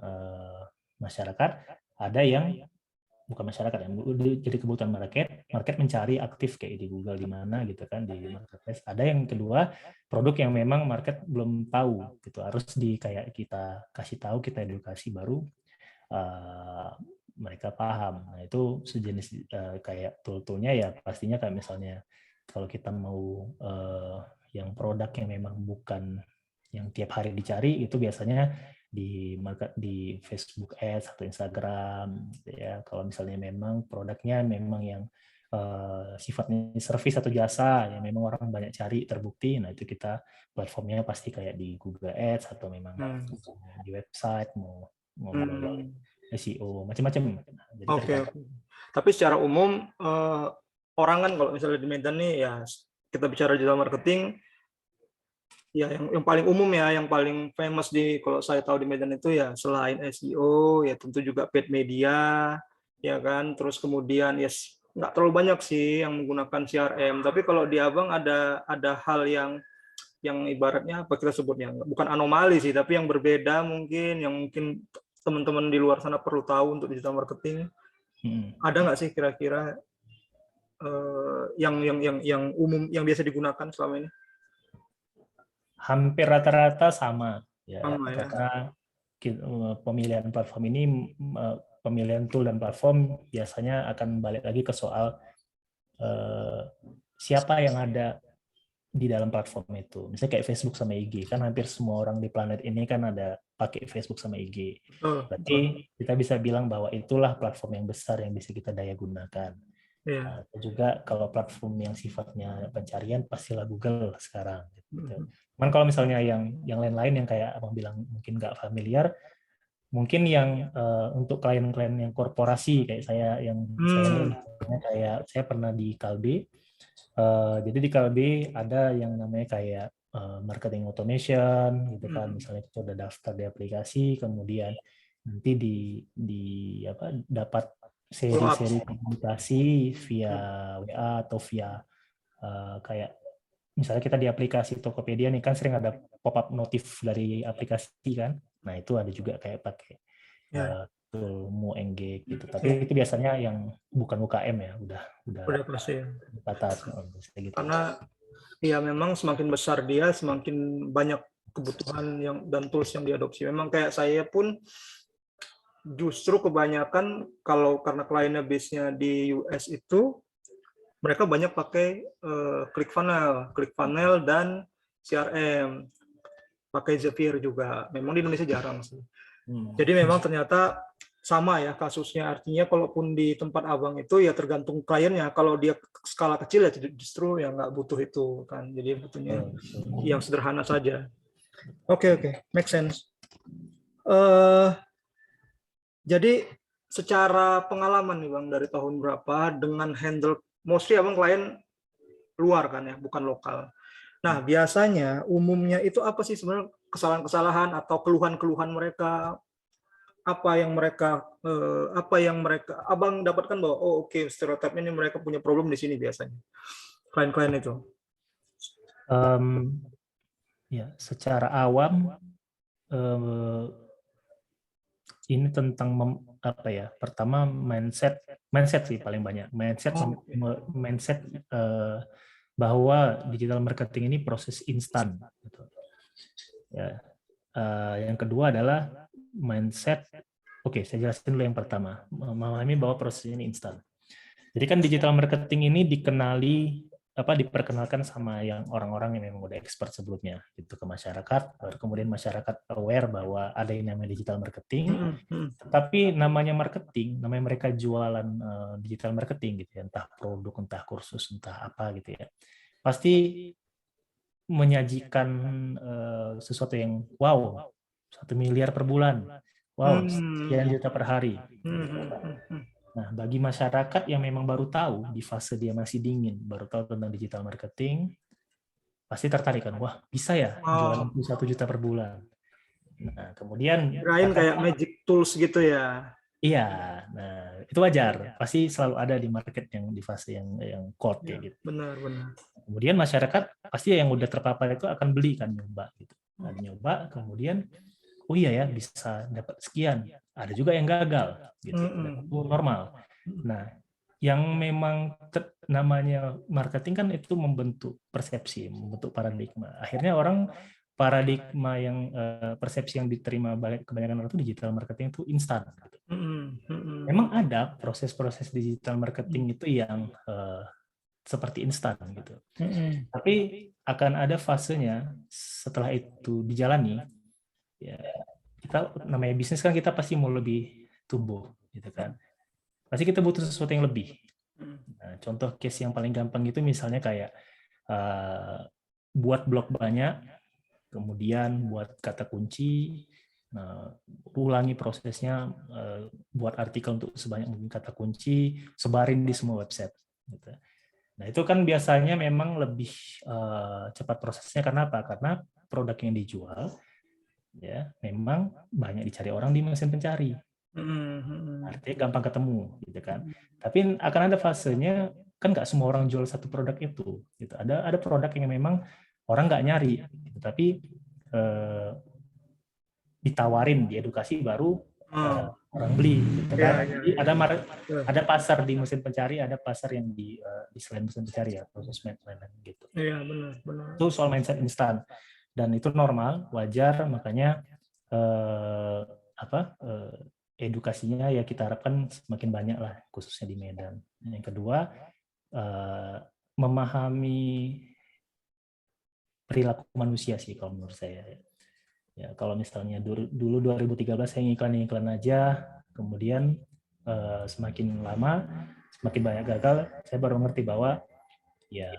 masyarakat. Ada yang bukan masyarakat ya, jadi kebutuhan market mencari aktif kayak di Google di mana gitu kan, di marketplace. Ada yang kedua, produk yang memang market belum tahu gitu, harus kayak kita kasih tahu, kita edukasi, baru mereka paham. Nah, itu sejenis kayak tool-toolnya ya pastinya kayak misalnya kalau kita mau yang produk yang memang bukan yang tiap hari dicari, itu biasanya di Facebook Ads atau Instagram ya. Kalau misalnya memang produknya memang yang sifatnya service atau jasa yang memang orang banyak cari, terbukti, nah itu kita platformnya pasti kayak di Google Ads atau memang di website, mau SEO macam-macam. Jadi Tapi secara umum orang kan kalau misalnya di Medan nih ya, kita bicara digital marketing ya, yang paling umum ya, yang paling famous kalau saya tahu di Medan itu ya, selain SEO ya tentu juga paid media ya kan, terus kemudian ya nggak terlalu banyak sih yang menggunakan CRM. Tapi kalau di Abang ada hal yang ibaratnya apa kita sebutnya, bukan anomali sih, tapi yang berbeda mungkin, yang mungkin teman-teman di luar sana perlu tahu untuk digital marketing. Ada nggak sih kira-kira yang umum yang biasa digunakan selama ini? Hampir rata-rata sama ya, Sama, karena pemilihan platform ini, pemilihan tool dan platform biasanya akan balik lagi ke soal siapa yang ada di dalam platform itu. Misalnya kayak Facebook sama IG, kan hampir semua orang di planet ini kan ada pakai Facebook sama IG. Berarti kita bisa bilang bahwa itulah platform yang besar yang bisa kita daya gunakan. Yeah. Juga kalau platform yang sifatnya pencarian pastilah Google sekarang. Gitu. Cuman kalau misalnya yang lain-lain yang kayak abang bilang mungkin nggak familiar, mungkin yang untuk klien-klien yang korporasi kayak saya yang saya pernah di Kalbe. Jadi di Kalbe ada yang namanya kayak marketing automation gitu kan, misalnya kita udah daftar di aplikasi, kemudian nanti dapat seri-seri komunikasi via WA atau via kayak misalnya kita di aplikasi Tokopedia nih kan sering ada pop-up notif dari aplikasi kan, nah itu ada juga kayak pakai tool Mu Engage gitu, tapi itu biasanya yang bukan UKM ya, udah pasti ya. Gitu. Karena ya memang semakin besar dia, semakin banyak kebutuhan dan tools yang diadopsi. Memang kayak saya pun justru kebanyakan kalau karena kliennya base-nya di US itu mereka banyak pakai ClickFunnels dan CRM, pakai Zapier juga. Memang di Indonesia jarang sih. Jadi memang ternyata sama ya kasusnya, artinya kalaupun di tempat abang itu ya tergantung kliennya. Kalau dia skala kecil ya justru ya nggak butuh itu kan, jadi butuhnya yang sederhana saja. Oke, make sense. Jadi secara pengalaman nih bang, dari tahun berapa dengan handle mostly abang klien luar kan ya, bukan lokal. Nah biasanya umumnya itu apa sih sebenarnya kesalahan-kesalahan atau keluhan-keluhan mereka? Apa yang mereka abang dapatkan bahwa stereotipnya ini mereka punya problem di sini biasanya klien-klien itu? Ya, secara awam ini tentang pertama mindset sih paling banyak, mindset bahwa digital marketing ini proses instan gitu. Ya. Yang kedua adalah mindset. Oke, saya jelasin dulu yang pertama. Memahami bahwa proses ini instan. Jadi kan digital marketing ini diperkenalkan sama yang orang-orang yang memang udah expert sebelumnya gitu ke masyarakat, baru kemudian masyarakat aware bahwa ada yang namanya digital marketing. Tapi namanya marketing, namanya mereka jualan digital marketing gitu ya, entah produk, entah kursus, entah apa gitu ya. Pasti menyajikan sesuatu yang wow, 1 miliar per bulan, wow, sekian juta per hari. Nah, bagi masyarakat yang memang baru tahu di fase dia masih dingin, baru tahu tentang digital marketing, pasti tertarik kan, wah bisa ya jualan 1 juta per bulan. Nah, kemudian kayak magic tools gitu ya. Iya, nah itu wajar, pasti selalu ada di market yang di fase yang cold ya, gitu. Benar. Kemudian masyarakat pasti yang udah terpapar itu akan beli kan, nyoba gitu. Nah, nyoba kemudian oh iya ya bisa dapat sekian. Ada juga yang gagal gitu. Itu normal. Nah, yang memang namanya marketing kan itu membentuk persepsi, membentuk paradigma. Akhirnya orang paradigma yang persepsi yang diterima kebanyakan orang itu digital marketing itu instan. Memang ada proses-proses digital marketing itu yang seperti instan gitu. Tapi akan ada fasenya setelah itu dijalani. Ya, kita namanya bisnis kan kita pasti mau lebih tumbuh gitu kan. Pasti kita butuh sesuatu yang lebih. Nah, contoh case yang paling gampang itu misalnya kayak buat blog banyak, kemudian buat kata kunci, ulangi prosesnya, buat artikel untuk sebanyak mungkin kata kunci, sebarin di semua website. Gitu. Nah itu kan biasanya memang lebih cepat prosesnya, karena apa? Karena produk yang dijual ya memang banyak dicari orang di mesin pencari. Artinya gampang ketemu, gitu kan. Tapi akan ada fasenya kan nggak semua orang jual satu produk itu. Gitu. Ada produk yang memang orang nggak nyari, gitu. Tapi ditawarin, diedukasi baru orang beli, gitu kan. Jadi ada pasar di mesin pencari, ada pasar yang di selain mesin pencari ya, proses lain-lain gitu. Iya benar. Itu soal mindset instan dan itu normal, wajar, makanya edukasinya ya kita harapkan semakin banyak lah, khususnya di Medan. Yang kedua, memahami perilaku manusia sih kalau menurut saya. Ya, kalau misalnya dulu 2013 saya ngiklan aja, kemudian semakin lama, semakin banyak gagal, saya baru ngerti bahwa ya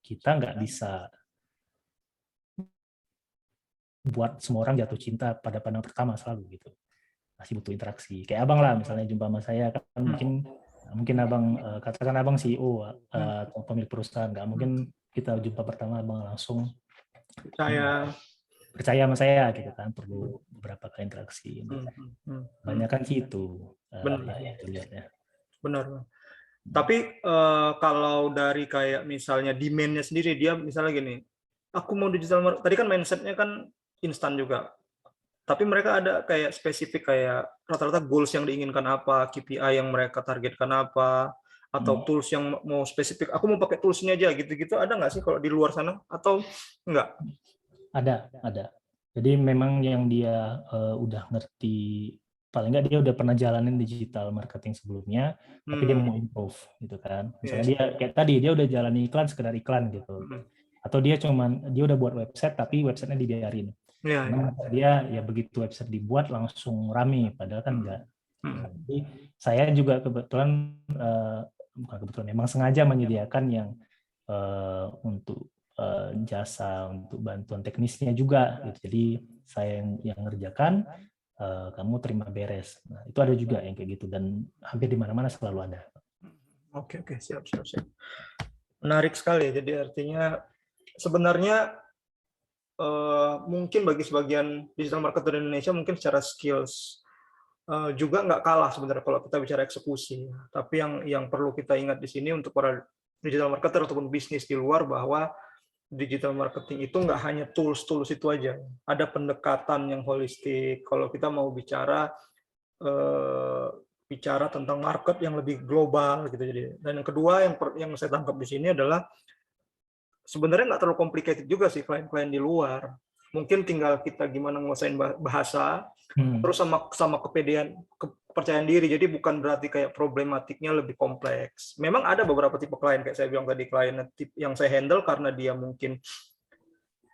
kita nggak bisa buat semua orang jatuh cinta pada pandangan pertama selalu gitu. Masih butuh interaksi. Kayak abang lah, misalnya jumpa sama saya kan mungkin abang katakan abang CEO atau pemilik perusahaan, nggak mungkin kita jumpa pertama abang langsung percaya sama saya gitu kan, perlu beberapa kali interaksi. Banyak kan sih itu. Benar. Tapi kalau dari kayak misalnya demand-nya sendiri, dia misalnya gini, aku mau digital marketing, tadi kan mindset-nya kan instan juga. Tapi mereka ada kayak spesifik, kayak rata-rata goals yang diinginkan apa, KPI yang mereka targetkan apa, atau tools yang mau spesifik. Aku mau pakai tools ini aja gitu-gitu. Ada nggak sih kalau di luar sana? Atau enggak? Ada. Jadi memang yang dia udah ngerti, paling nggak dia udah pernah jalanin digital marketing sebelumnya, tapi dia mau improve gitu kan. Misalnya dia kayak tadi dia udah jalan iklan sekedar iklan gitu. Atau dia udah buat website tapi websitenya dibiarin. Karena dia ya begitu website dibuat langsung rame, padahal kan enggak. Jadi saya juga kebetulan memang sengaja menyediakan yang untuk jasa untuk bantuan teknisnya juga gitu. Jadi saya yang ngerjakan, kamu terima beres. Nah, itu ada juga yang kayak gitu dan hampir di mana-mana selalu ada. Oke, siap. Menarik sekali. Jadi artinya sebenarnya mungkin bagi sebagian digital marketer di Indonesia mungkin secara skills juga nggak kalah sebenarnya kalau kita bicara eksekusi. Tapi yang perlu kita ingat di sini untuk para digital marketer ataupun bisnis di luar, bahwa digital marketing itu nggak hanya tools itu aja. Ada pendekatan yang holistik. Kalau kita mau bicara tentang market yang lebih global gitu. Jadi, dan yang kedua yang saya tangkap di sini adalah sebenarnya nggak terlalu complicated juga sih klien-klien di luar. Mungkin tinggal kita gimana nguasain bahasa, terus sama kepercayaan diri. Jadi bukan berarti kayak problematiknya lebih kompleks. Memang ada beberapa tipe klien, kayak saya bilang tadi, klien yang saya handle karena dia mungkin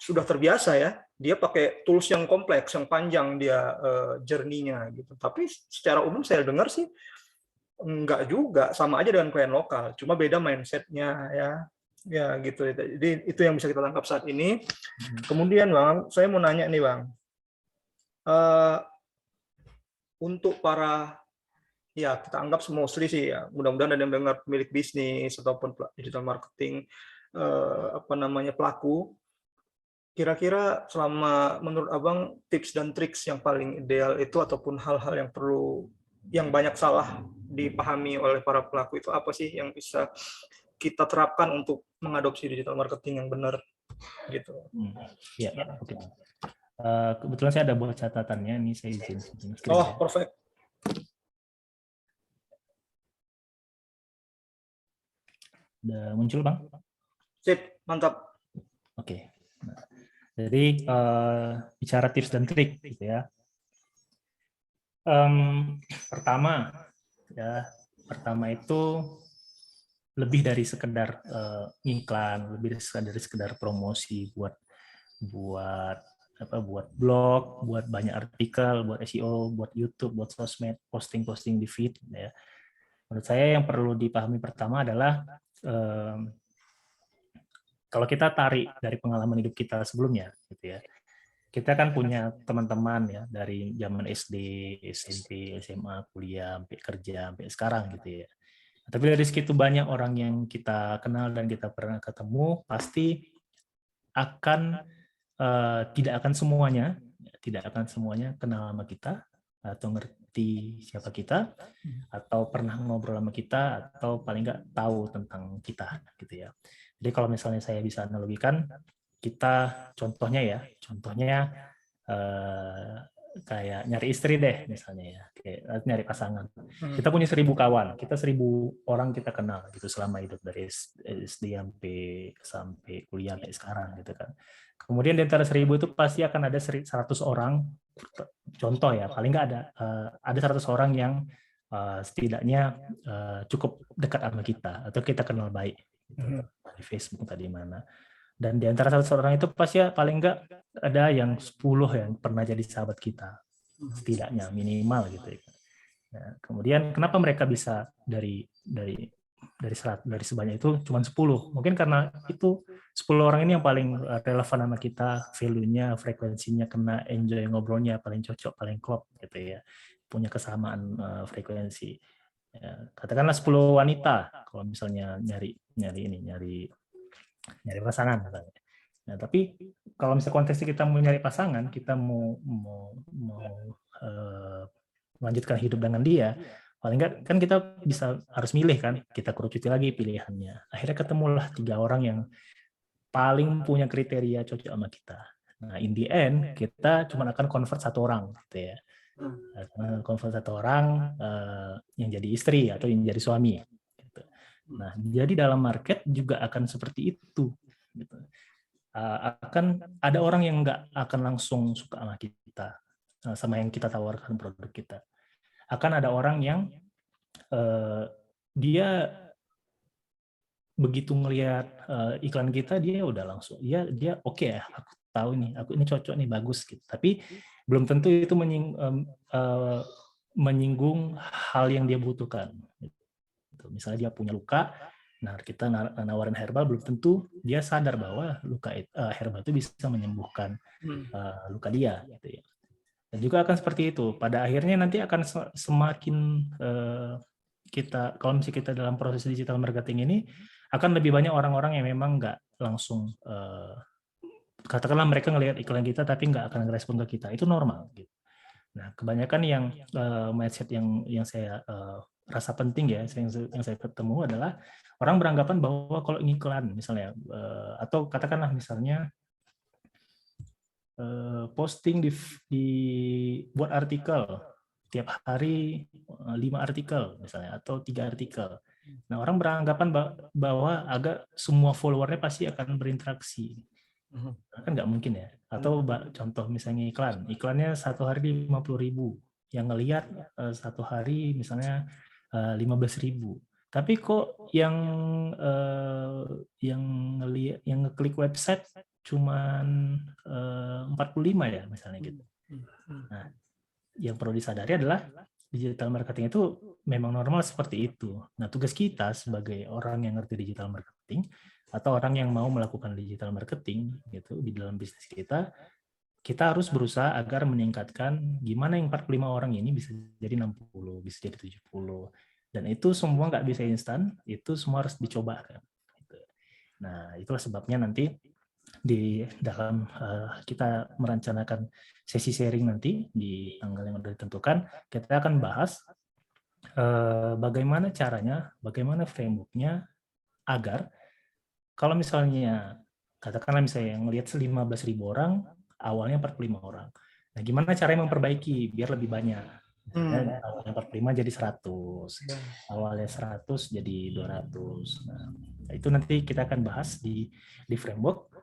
sudah terbiasa ya, dia pakai tools yang kompleks, yang panjang dia journey-nya gitu. Tapi secara umum saya dengar sih enggak juga, sama aja dengan klien lokal, cuma beda mindset-nya ya gitu. Jadi itu yang bisa kita tangkap saat ini. Kemudian Bang, saya mau nanya nih Bang, untuk para, ya kita anggap mostly sih ya, mudah-mudahan ada yang dengar pemilik bisnis ataupun digital marketing pelaku, kira-kira selama menurut Abang tips dan triks yang paling ideal itu ataupun hal-hal yang banyak salah dipahami oleh para pelaku itu apa sih yang bisa kita terapkan untuk mengadopsi digital marketing yang benar gitu. Ya, oke. Kebetulan saya ada buat catatannya, ini saya izin. Oh, perfect. Udah muncul, Bang? Sip, mantap. Oke. Nah, jadi bicara tips dan trik gitu ya. Pertama itu lebih dari sekedar iklan, lebih dari sekedar promosi buat blog, buat banyak artikel, buat SEO, buat YouTube, buat sosmed, posting di feed ya. Menurut saya yang perlu dipahami pertama adalah kalau kita tarik dari pengalaman hidup kita sebelumnya gitu ya. Kita kan punya teman-teman ya dari zaman SD, SMP, SMA, kuliah, sampai kerja, sampai sekarang gitu ya. Tapi dari segitu banyak orang yang kita kenal dan kita pernah ketemu, pasti tidak akan semuanya kenal sama kita atau ngerti siapa kita atau pernah ngobrol sama kita atau paling nggak tahu tentang kita gitu ya. Jadi kalau misalnya saya bisa analogikan, kita contohnya kayak nyari istri deh misalnya ya, kayak nyari pasangan. Kita punya 1.000 kawan, kita 1.000 orang kita kenal gitu selama hidup dari SD sampai kuliah kayak sekarang gitu kan. Kemudian di antara 1.000 itu pasti akan ada 100 orang, contoh ya, paling nggak ada 100 orang yang setidaknya cukup dekat sama kita atau kita kenal baik gitu, di Facebook tadi mana. Dan di antara 100 orang itu pasti ya paling enggak ada yang 10 yang pernah jadi sahabat kita, setidaknya minimal gitu ya. Nah, kemudian kenapa mereka bisa dari sebanyak itu cuma 10? Mungkin karena itu 10 orang ini yang paling relevan sama kita, value-nya, frekuensinya kena, enjoy ngobrolnya, paling cocok, paling klop gitu ya. Punya kesamaan frekuensi. Ya, katakanlah 10 wanita kalau misalnya nyari pasangan katanya. Nah, tapi kalau misalnya konteksnya kita mau nyari pasangan, kita mau melanjutkan hidup dengan dia, paling nggak kan kita harus milih kan, kita kerucuti lagi pilihannya. Akhirnya ketemulah 3 orang yang paling punya kriteria cocok sama kita. Nah, in the end kita cuma akan convert 1 orang gitu ya. Convert 1 orang yang jadi istri atau yang jadi suami. Gitu. Nah, jadi dalam market juga akan seperti itu. Gitu. Akan ada orang yang nggak akan langsung suka sama kita, sama yang kita tawarkan produk kita. Akan ada orang yang dia begitu ngelihat iklan kita, dia udah langsung, dia oke ya, aku tahu nih, aku ini cocok nih, bagus gitu. Tapi belum tentu itu menyinggung hal yang dia butuhkan. Gitu. Misalnya dia punya luka, nah kita nawarin herbal, belum tentu dia sadar bahwa herbal itu bisa menyembuhkan luka dia gitu ya. Dan juga akan seperti itu, pada akhirnya nanti akan semakin kalau misalnya kita dalam proses digital marketing ini, akan lebih banyak orang-orang yang memang nggak langsung katakanlah mereka ngelihat iklan kita tapi nggak akan ngerespon ke kita, itu normal gitu. Nah, kebanyakan yang mindset yang saya rasa penting ya, yang saya ketemu adalah orang beranggapan bahwa kalau iklan misalnya, atau katakanlah misalnya posting buat artikel tiap hari 5 artikel misalnya atau 3 artikel. Nah, orang beranggapan bahwa semua followernya pasti akan berinteraksi. Kan nggak mungkin ya. Atau contoh misalnya iklannya 1 hari 50.000, yang ngelihat 1 hari misalnya 15.000. Tapi kok yang ngeklik website cuman 45 ya misalnya gitu. Nah, yang perlu disadari adalah digital marketing itu memang normal seperti itu. Nah, tugas kita sebagai orang yang ngerti digital marketing atau orang yang mau melakukan digital marketing gitu di dalam bisnis kita harus berusaha agar meningkatkan gimana yang 45 orang ini bisa jadi 60, bisa jadi 70. Dan itu semua nggak bisa instan, itu semua harus dicoba kan. Nah, itulah sebabnya nanti di dalam kita merencanakan sesi sharing nanti di tanggal yang sudah ditentukan, kita akan bahas bagaimana caranya, bagaimana framework-nya agar kalau misalnya katakanlah misalnya yang melihat 15.000 orang, awalnya 45 orang. Nah, gimana caranya memperbaiki biar lebih banyak? Misalnya awalnya 45 jadi 100, awalnya 100 jadi 200. Nah, itu nanti kita akan bahas di framework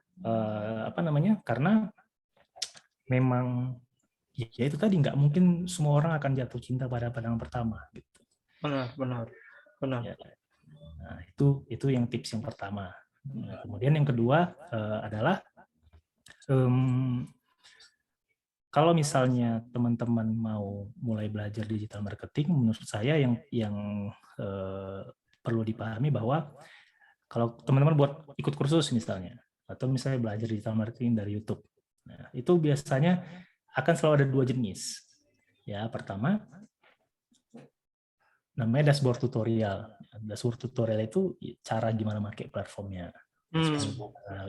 karena memang ya itu tadi nggak mungkin semua orang akan jatuh cinta pada pandangan pertama gitu. Benar. Ya. Nah, itu yang tips yang pertama. Nah, kemudian yang kedua adalah kalau misalnya teman-teman mau mulai belajar digital marketing, menurut saya yang perlu dipahami bahwa kalau teman-teman buat ikut kursus misalnya, atau misalnya belajar digital marketing dari YouTube, nah, itu biasanya akan selalu ada 2 jenis. Ya, pertama namanya dashboard tutorial. Dashboard tutorial itu cara gimana pakai platformnya,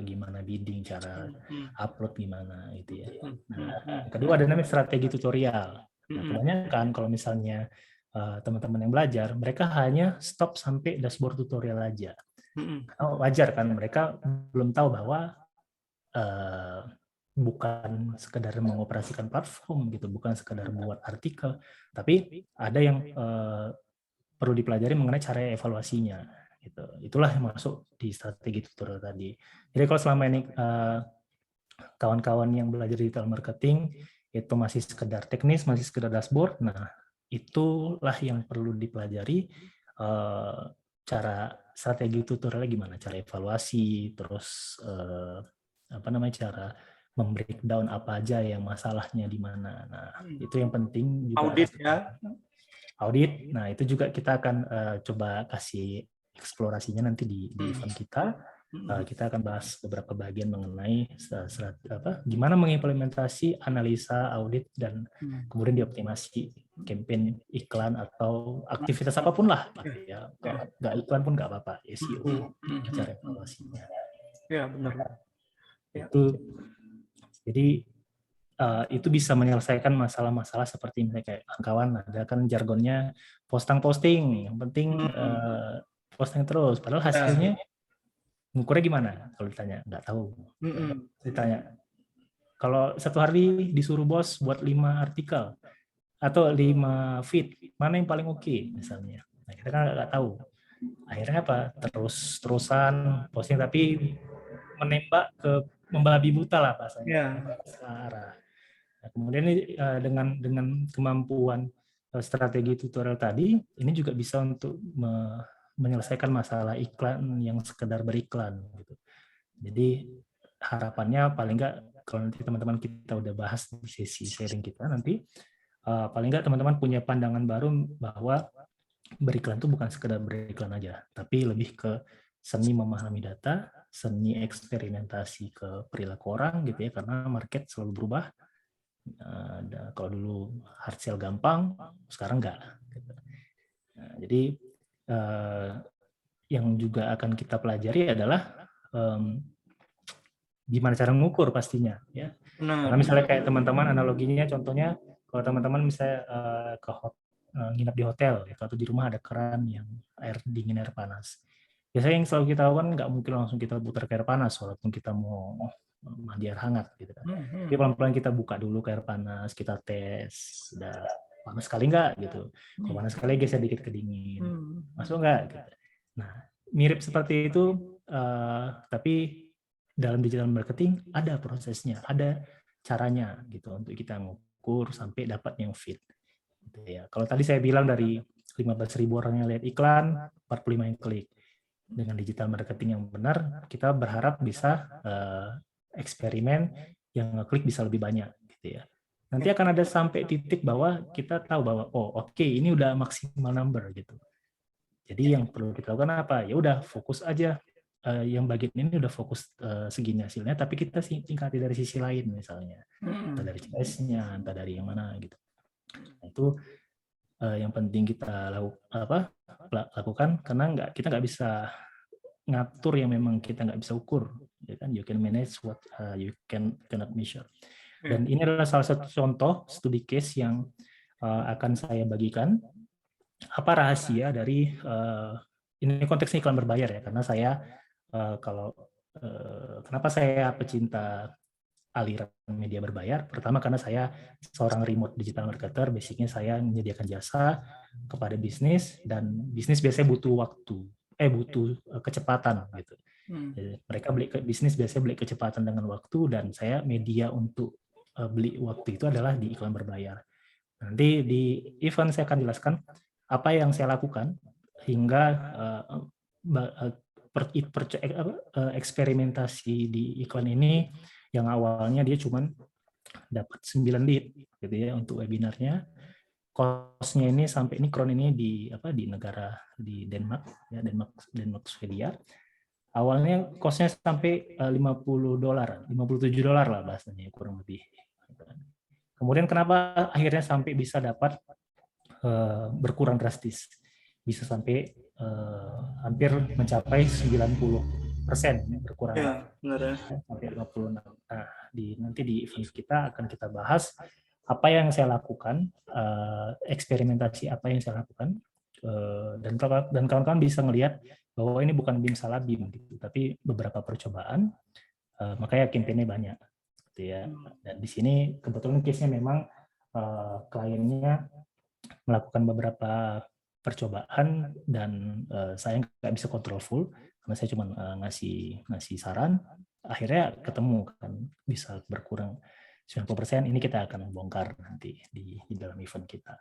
gimana bidding, cara upload gimana gitu ya. Nah, kedua ada namanya strategi tutorial. Nah, kebanyakan kalau misalnya teman-teman yang belajar, mereka hanya stop sampai dashboard tutorial aja. Wajar kan, mereka belum tahu bahwa bukan sekedar mengoperasikan platform gitu, bukan sekedar buat artikel, tapi ada yang perlu dipelajari mengenai cara evaluasinya gitu. Itulah yang masuk di strategi tutorial tadi. Jadi kalau selama ini kawan-kawan yang belajar digital marketing itu masih sekedar teknis, masih sekedar dashboard, nah itulah yang perlu dipelajari, cara strategi tutorialnya gimana, cara evaluasi, terus cara membreakdown apa aja yang masalahnya di mana. Nah, itu yang penting juga Audit harus ya. audit. Nah, itu juga kita akan coba kasih eksplorasinya nanti di event kita. Kita akan bahas beberapa bagian mengenai gimana mengimplementasi analisa, audit, dan kemudian dioptimasi campaign iklan atau aktivitas apapun lah. Ya, nggak iklan pun nggak apa-apa, SEO, cara evaluasinya. Ya, benar. Itu jadi itu bisa menyelesaikan masalah-masalah seperti misalnya kayak kawan ada kan jargonnya posting, yang penting posting terus, padahal hasilnya ngukurnya gimana? Kalau ditanya nggak tahu. Ditanya kalau satu hari disuruh bos buat 5 artikel atau 5 feed, mana yang paling oke misalnya? Nah, kita kan nggak tahu. Akhirnya apa? Terusan posting tapi menembak ke membabi buta lah bahasanya. Nah, kemudian dengan kemampuan strategi tutorial tadi, ini juga bisa untuk menyelesaikan masalah iklan yang sekedar beriklan. Gitu. Jadi harapannya paling nggak kalau nanti teman-teman kita udah bahas di sesi sharing kita nanti, paling nggak teman-teman punya pandangan baru bahwa beriklan itu bukan sekedar beriklan aja, tapi lebih ke seni memahami data, seni eksperimentasi ke perilaku orang gitu ya, karena market selalu berubah. Kalau dulu hard sell gampang, sekarang enggak. Nah, jadi yang juga akan kita pelajari adalah gimana cara mengukur pastinya, ya. Karena misalnya kayak teman-teman analoginya, contohnya kalau teman-teman misalnya nginap di hotel atau di rumah ada keran yang air dingin, air panas. Biasanya yang selalu kita lakukan nggak mungkin langsung kita putar ke air panas walaupun kita mau mandi air hangat gitu kan. Tapi pelan-pelan kita buka dulu ke air panas, kita tes, udah panas sekali nggak gitu. Kalau panas sekali geser dikit ke dingin, masuk nggak? Gitu. Nah, mirip seperti itu, tapi dalam digital marketing ada prosesnya, ada caranya gitu untuk kita ngukur sampai dapat yang fit. Gitu ya. Kalau tadi saya bilang dari 15.000 orang yang lihat iklan, 45 yang klik. Dengan digital marketing yang benar, kita berharap bisa eksperimen yang ngeklik bisa lebih banyak gitu ya. Nanti akan ada sampai titik bahwa kita tahu bahwa oke, ini udah maksimal number gitu. Jadi yang perlu kita lakukan apa? Ya udah fokus aja, yang bagian ini udah fokus segini hasilnya, tapi kita tingkati dari sisi lain misalnya, entah dari CS-nya, entah dari yang mana gitu. Nah, itu yang penting kita lakukan karena kita nggak bisa ngatur yang memang kita nggak bisa ukur, ya kan? You can manage what you cannot measure. Dan ini adalah salah satu contoh studi case yang akan saya bagikan. Apa rahasia dari ini konteksnya iklan berbayar ya, karena saya kenapa saya pecinta aliran media berbayar? Pertama karena saya seorang remote digital marketer, basicnya saya menyediakan jasa kepada bisnis, dan bisnis biasanya butuh kecepatan gitu. Jadi mereka bisnis biasanya beli kecepatan dengan waktu, dan saya media untuk beli waktu itu adalah di iklan berbayar. Nanti di event saya akan jelaskan apa yang saya lakukan hingga eksperimentasi di iklan ini yang awalnya dia cuma dapat 9 lead gitu ya untuk webinarnya. Cost-nya ini sampai ini kron ini di negara di Denmark ya, Denmark Swedia. Awalnya cost-nya sampai $50, $57 lah bahasanya kurang lebih. Kemudian kenapa akhirnya sampai bisa dapat berkurang drastis, bisa sampai hampir mencapai 90% berkurang, ya, sampai 56. Nah, nanti di event kita akan kita bahas apa yang saya lakukan, eksperimentasi apa yang saya lakukan, dan kawan-kawan bisa melihat bahwa ini bukan BIM salah BIM gitu, tapi beberapa percobaan, makanya campaign-nya banyak. gitu ya. Dan di sini kebetulan case-nya memang kliennya melakukan beberapa percobaan dan saya nggak bisa kontrol full karena saya cuma ngasih saran. Akhirnya ketemu kan bisa berkurang 90%. Ini kita akan bongkar nanti di dalam event kita.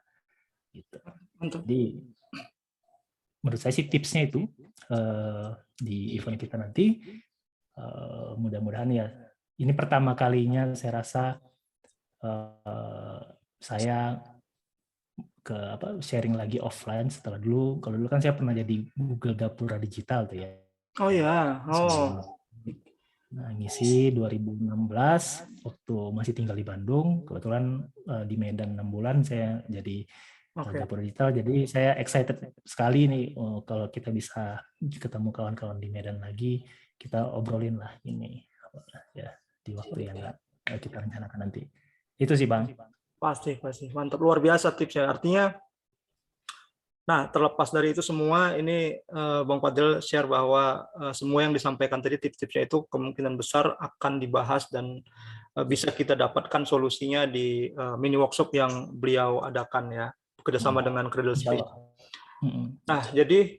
Gitu. Jadi menurut saya sih tipsnya itu di event kita nanti mudah-mudahan ya ini pertama kalinya saya rasa saya sharing lagi offline setelah kalau dulu kan saya pernah jadi Google Gapura Digital tuh ya. Oh ya, Nah, ngisi 2016 waktu masih tinggal di Bandung, kebetulan di Medan 6 bulan saya jadi Gapura Digital, jadi saya excited sekali nih kalau kita bisa ketemu kawan-kawan di Medan lagi, kita obrolin lah ini ya di waktu yang kita rencanakan nanti. Itu sih Bang. Pasti mantap, luar biasa tipsnya. Artinya, nah terlepas dari itu semua, ini Bang Fadel share bahwa semua yang disampaikan tadi tips-tipsnya itu kemungkinan besar akan dibahas dan bisa kita dapatkan solusinya di mini workshop yang beliau adakan ya, kerjasama dengan Cradle Space. Nah, jadi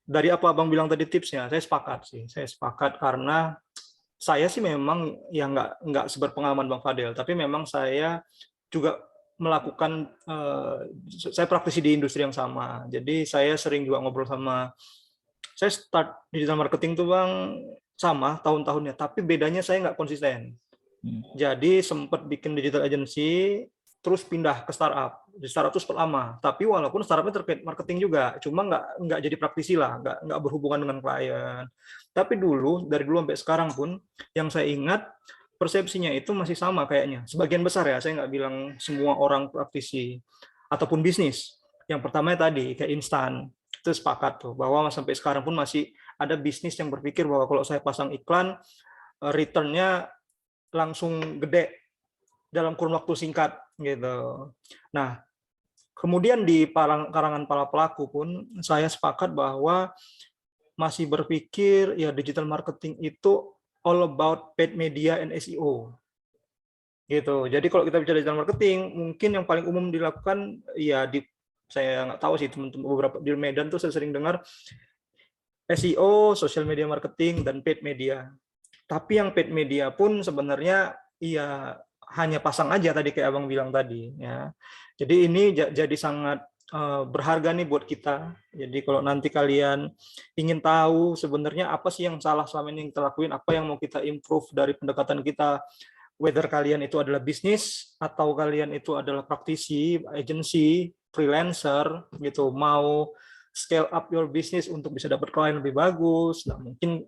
dari apa Abang bilang tadi tipsnya, saya sepakat karena saya sih memang yang nggak seberpengalaman Bang Fadel, tapi memang saya juga melakukan, saya praktisi di industri yang sama, jadi saya sering juga ngobrol sama, saya start digital marketing tuh Bang sama tahun-tahunnya, tapi bedanya saya nggak konsisten. Jadi sempat bikin digital agency, terus pindah ke startup. Di startup itu sempat lama, tapi walaupun startupnya terkait marketing juga, cuma nggak jadi praktisi lah, nggak berhubungan dengan klien. Tapi dari dulu sampai sekarang pun, yang saya ingat persepsinya itu masih sama kayaknya. Sebagian besar ya, saya nggak bilang semua orang praktisi ataupun bisnis. Yang pertama tadi kayak instan, itu sepakat tuh bahwa sampai sekarang pun masih ada bisnis yang berpikir bahwa kalau saya pasang iklan, return-nya langsung gede dalam kurun waktu singkat gitu. Nah, kemudian di karangan para pelaku pun saya sepakat bahwa masih berpikir ya digital marketing itu all about paid media and SEO. Gitu. Jadi kalau kita bicara digital marketing, mungkin yang paling umum dilakukan ya saya nggak tahu sih teman-teman, beberapa di Medan tuh saya sering dengar SEO, social media marketing dan paid media. Tapi yang paid media pun sebenarnya ya hanya pasang aja tadi kayak Abang bilang tadi ya. Jadi ini jadi sangat berharga nih buat kita. Jadi kalau nanti kalian ingin tahu sebenarnya apa sih yang salah selama ini yang kita lakuin, apa yang mau kita improve dari pendekatan kita, whether kalian itu adalah bisnis atau kalian itu adalah praktisi, agency, freelancer gitu, mau scale up your business untuk bisa dapat klien lebih bagus. Nah, mungkin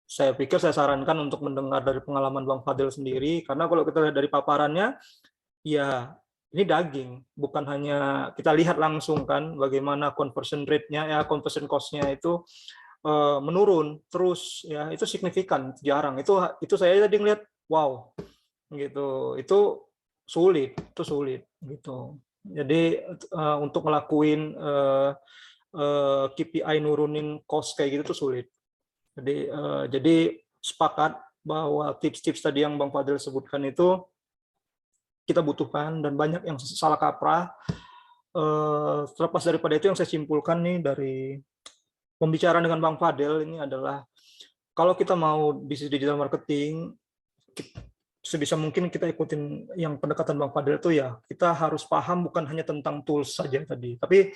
saya pikir saya sarankan untuk mendengar dari pengalaman Bang Fadel sendiri, karena kalau kita lihat dari paparannya, ya ini daging, bukan hanya kita lihat langsung kan bagaimana conversion rate-nya, ya conversion cost-nya itu menurun terus, ya itu signifikan, jarang. Itu saya tadi ngeliat, wow, gitu, itu sulit gitu. Jadi untuk ngelakuin KPI nurunin cost kayak gitu tuh sulit. Jadi sepakat bahwa tips-tips tadi yang Bang Fadel sebutkan itu kita butuhkan dan banyak yang salah kaprah. Terlepas daripada itu yang saya simpulkan nih dari pembicaraan dengan Bang Fadel ini adalah kalau kita mau bisnis digital marketing, sebisa mungkin kita ikutin yang pendekatan Bang Fadel itu ya, kita harus paham bukan hanya tentang tools saja tadi, tapi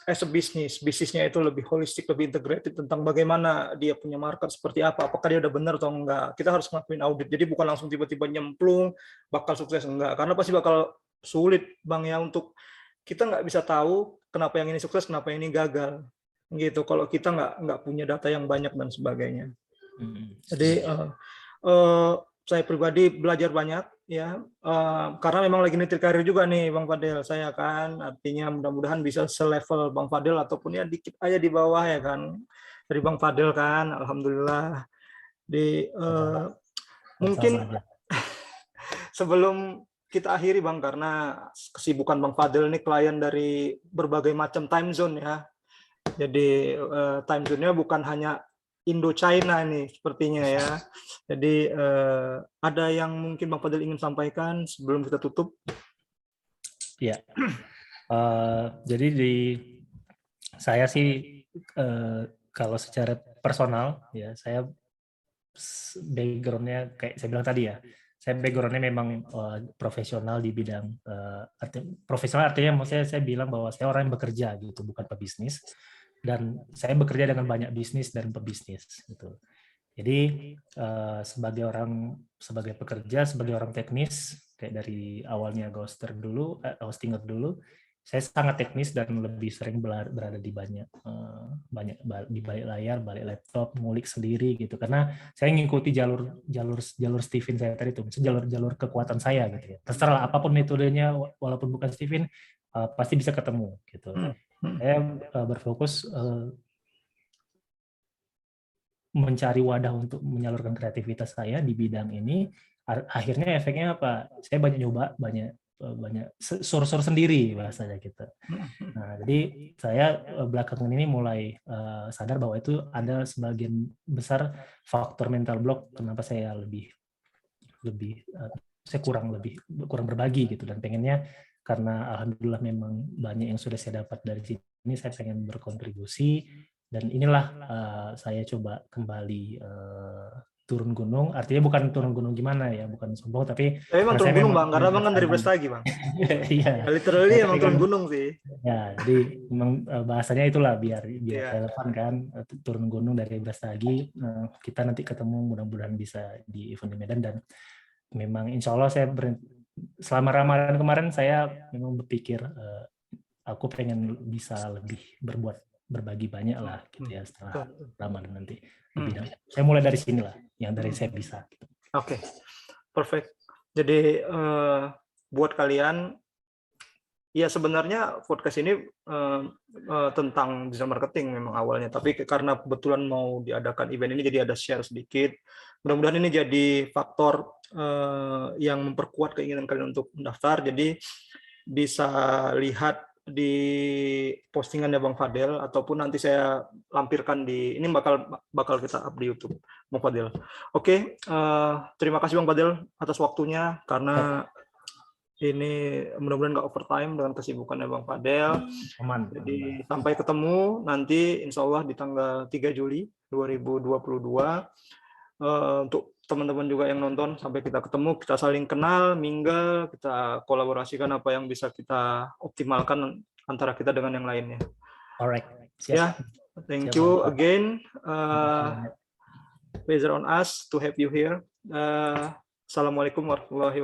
as a bisnisnya itu lebih holistik, lebih integrated tentang bagaimana dia punya market seperti apa, apakah dia udah benar atau enggak. Kita harus ngelakuin audit, jadi bukan langsung tiba-tiba nyemplung, bakal sukses enggak. Karena pasti bakal sulit Bang ya, untuk kita nggak bisa tahu kenapa yang ini sukses, kenapa yang ini gagal. Gitu, kalau kita nggak punya data yang banyak dan sebagainya. Jadi saya pribadi belajar banyak ya, karena memang lagi nyetir karir juga nih Bang Fadel saya kan, artinya mudah-mudahan bisa selevel Bang Fadel ataupun ya dikit aja di bawah ya kan dari Bang Fadel kan, alhamdulillah. Mungkin sebelum kita akhiri Bang, karena kesibukan Bang Fadel ini klien dari berbagai macam time zone ya, jadi time zone-nya bukan hanya Indo-China nih sepertinya ya. Jadi ada yang mungkin Bang Fadil ingin sampaikan sebelum kita tutup? Ya, jadi saya sih kalau secara personal ya saya background-nya kayak saya bilang tadi ya, saya background-nya memang profesional di bidang profesional artinya maksudnya saya bilang bahwa saya orang yang bekerja gitu, bukan pebisnis, dan saya bekerja dengan banyak bisnis dan pebisnis gitu. Jadi sebagai pekerja, sebagai orang teknis kayak dari awalnya hostinger dulu, saya sangat teknis dan lebih sering berada di banyak di balik layar, balik laptop, ngulik sendiri gitu. Karena saya ngikuti jalur Steven saya tadi itu, jalur kekuatan saya gitu ya. Terserah apapun metodenya, walaupun bukan Steven, pasti bisa ketemu gitu. Saya berfokus mencari wadah untuk menyalurkan kreativitas saya di bidang ini. Akhirnya efeknya apa? Saya banyak nyoba, banyak sur-sur sendiri bahasanya gitu. Nah, jadi saya belakangan ini mulai sadar bahwa itu ada sebagian besar faktor mental block kenapa saya saya kurang berbagi gitu, dan pengennya karena alhamdulillah memang banyak yang sudah saya dapat dari sini, saya pengen berkontribusi. Dan inilah saya coba kembali turun gunung, artinya bukan turun gunung gimana ya, bukan sombong, tapi emang turun saya gunung memang Bang, karena Bang kan dari Brastagi Bang. iya, Literally emang kan, turun gunung sih. ya, jadi memang bahasanya itulah biar Iya. relevan kan, turun gunung dari Brastagi. Kita nanti ketemu, mudah-mudahan bisa di event di Medan, dan memang insya Allah saya selama Ramadan kemarin saya memang berpikir aku pengen bisa lebih berbagi banyak lah gitu ya setelah Ramadan nanti di bidang. Saya mulai dari sini lah, yang dari saya bisa. Gitu. Oke, perfect. Jadi buat kalian, ya sebenarnya podcast ini tentang digital marketing memang awalnya, tapi karena kebetulan mau diadakan event ini jadi ada share sedikit. Mudah-mudahan ini jadi faktor yang memperkuat keinginan kalian untuk mendaftar. Jadi bisa lihat di postingannya Bang Fadel, ataupun nanti saya lampirkan ini bakal kita up di YouTube Bang Fadel. Oke, terima kasih Bang Fadel atas waktunya, karena ini mudah-mudahan nggak overtime dengan kesibukannya Bang Fadel. Aman. Jadi sampai ketemu nanti insya Allah di tanggal 3 Juli 2022. Untuk teman-teman juga yang nonton, sampai kita ketemu, kita saling kenal, mingle, kita kolaborasikan apa yang bisa kita optimalkan antara kita dengan yang lainnya. Alright. Ya, thank you again. Pleasure on us to have you here. Assalamualaikum warahmatullahi wabarakatuh.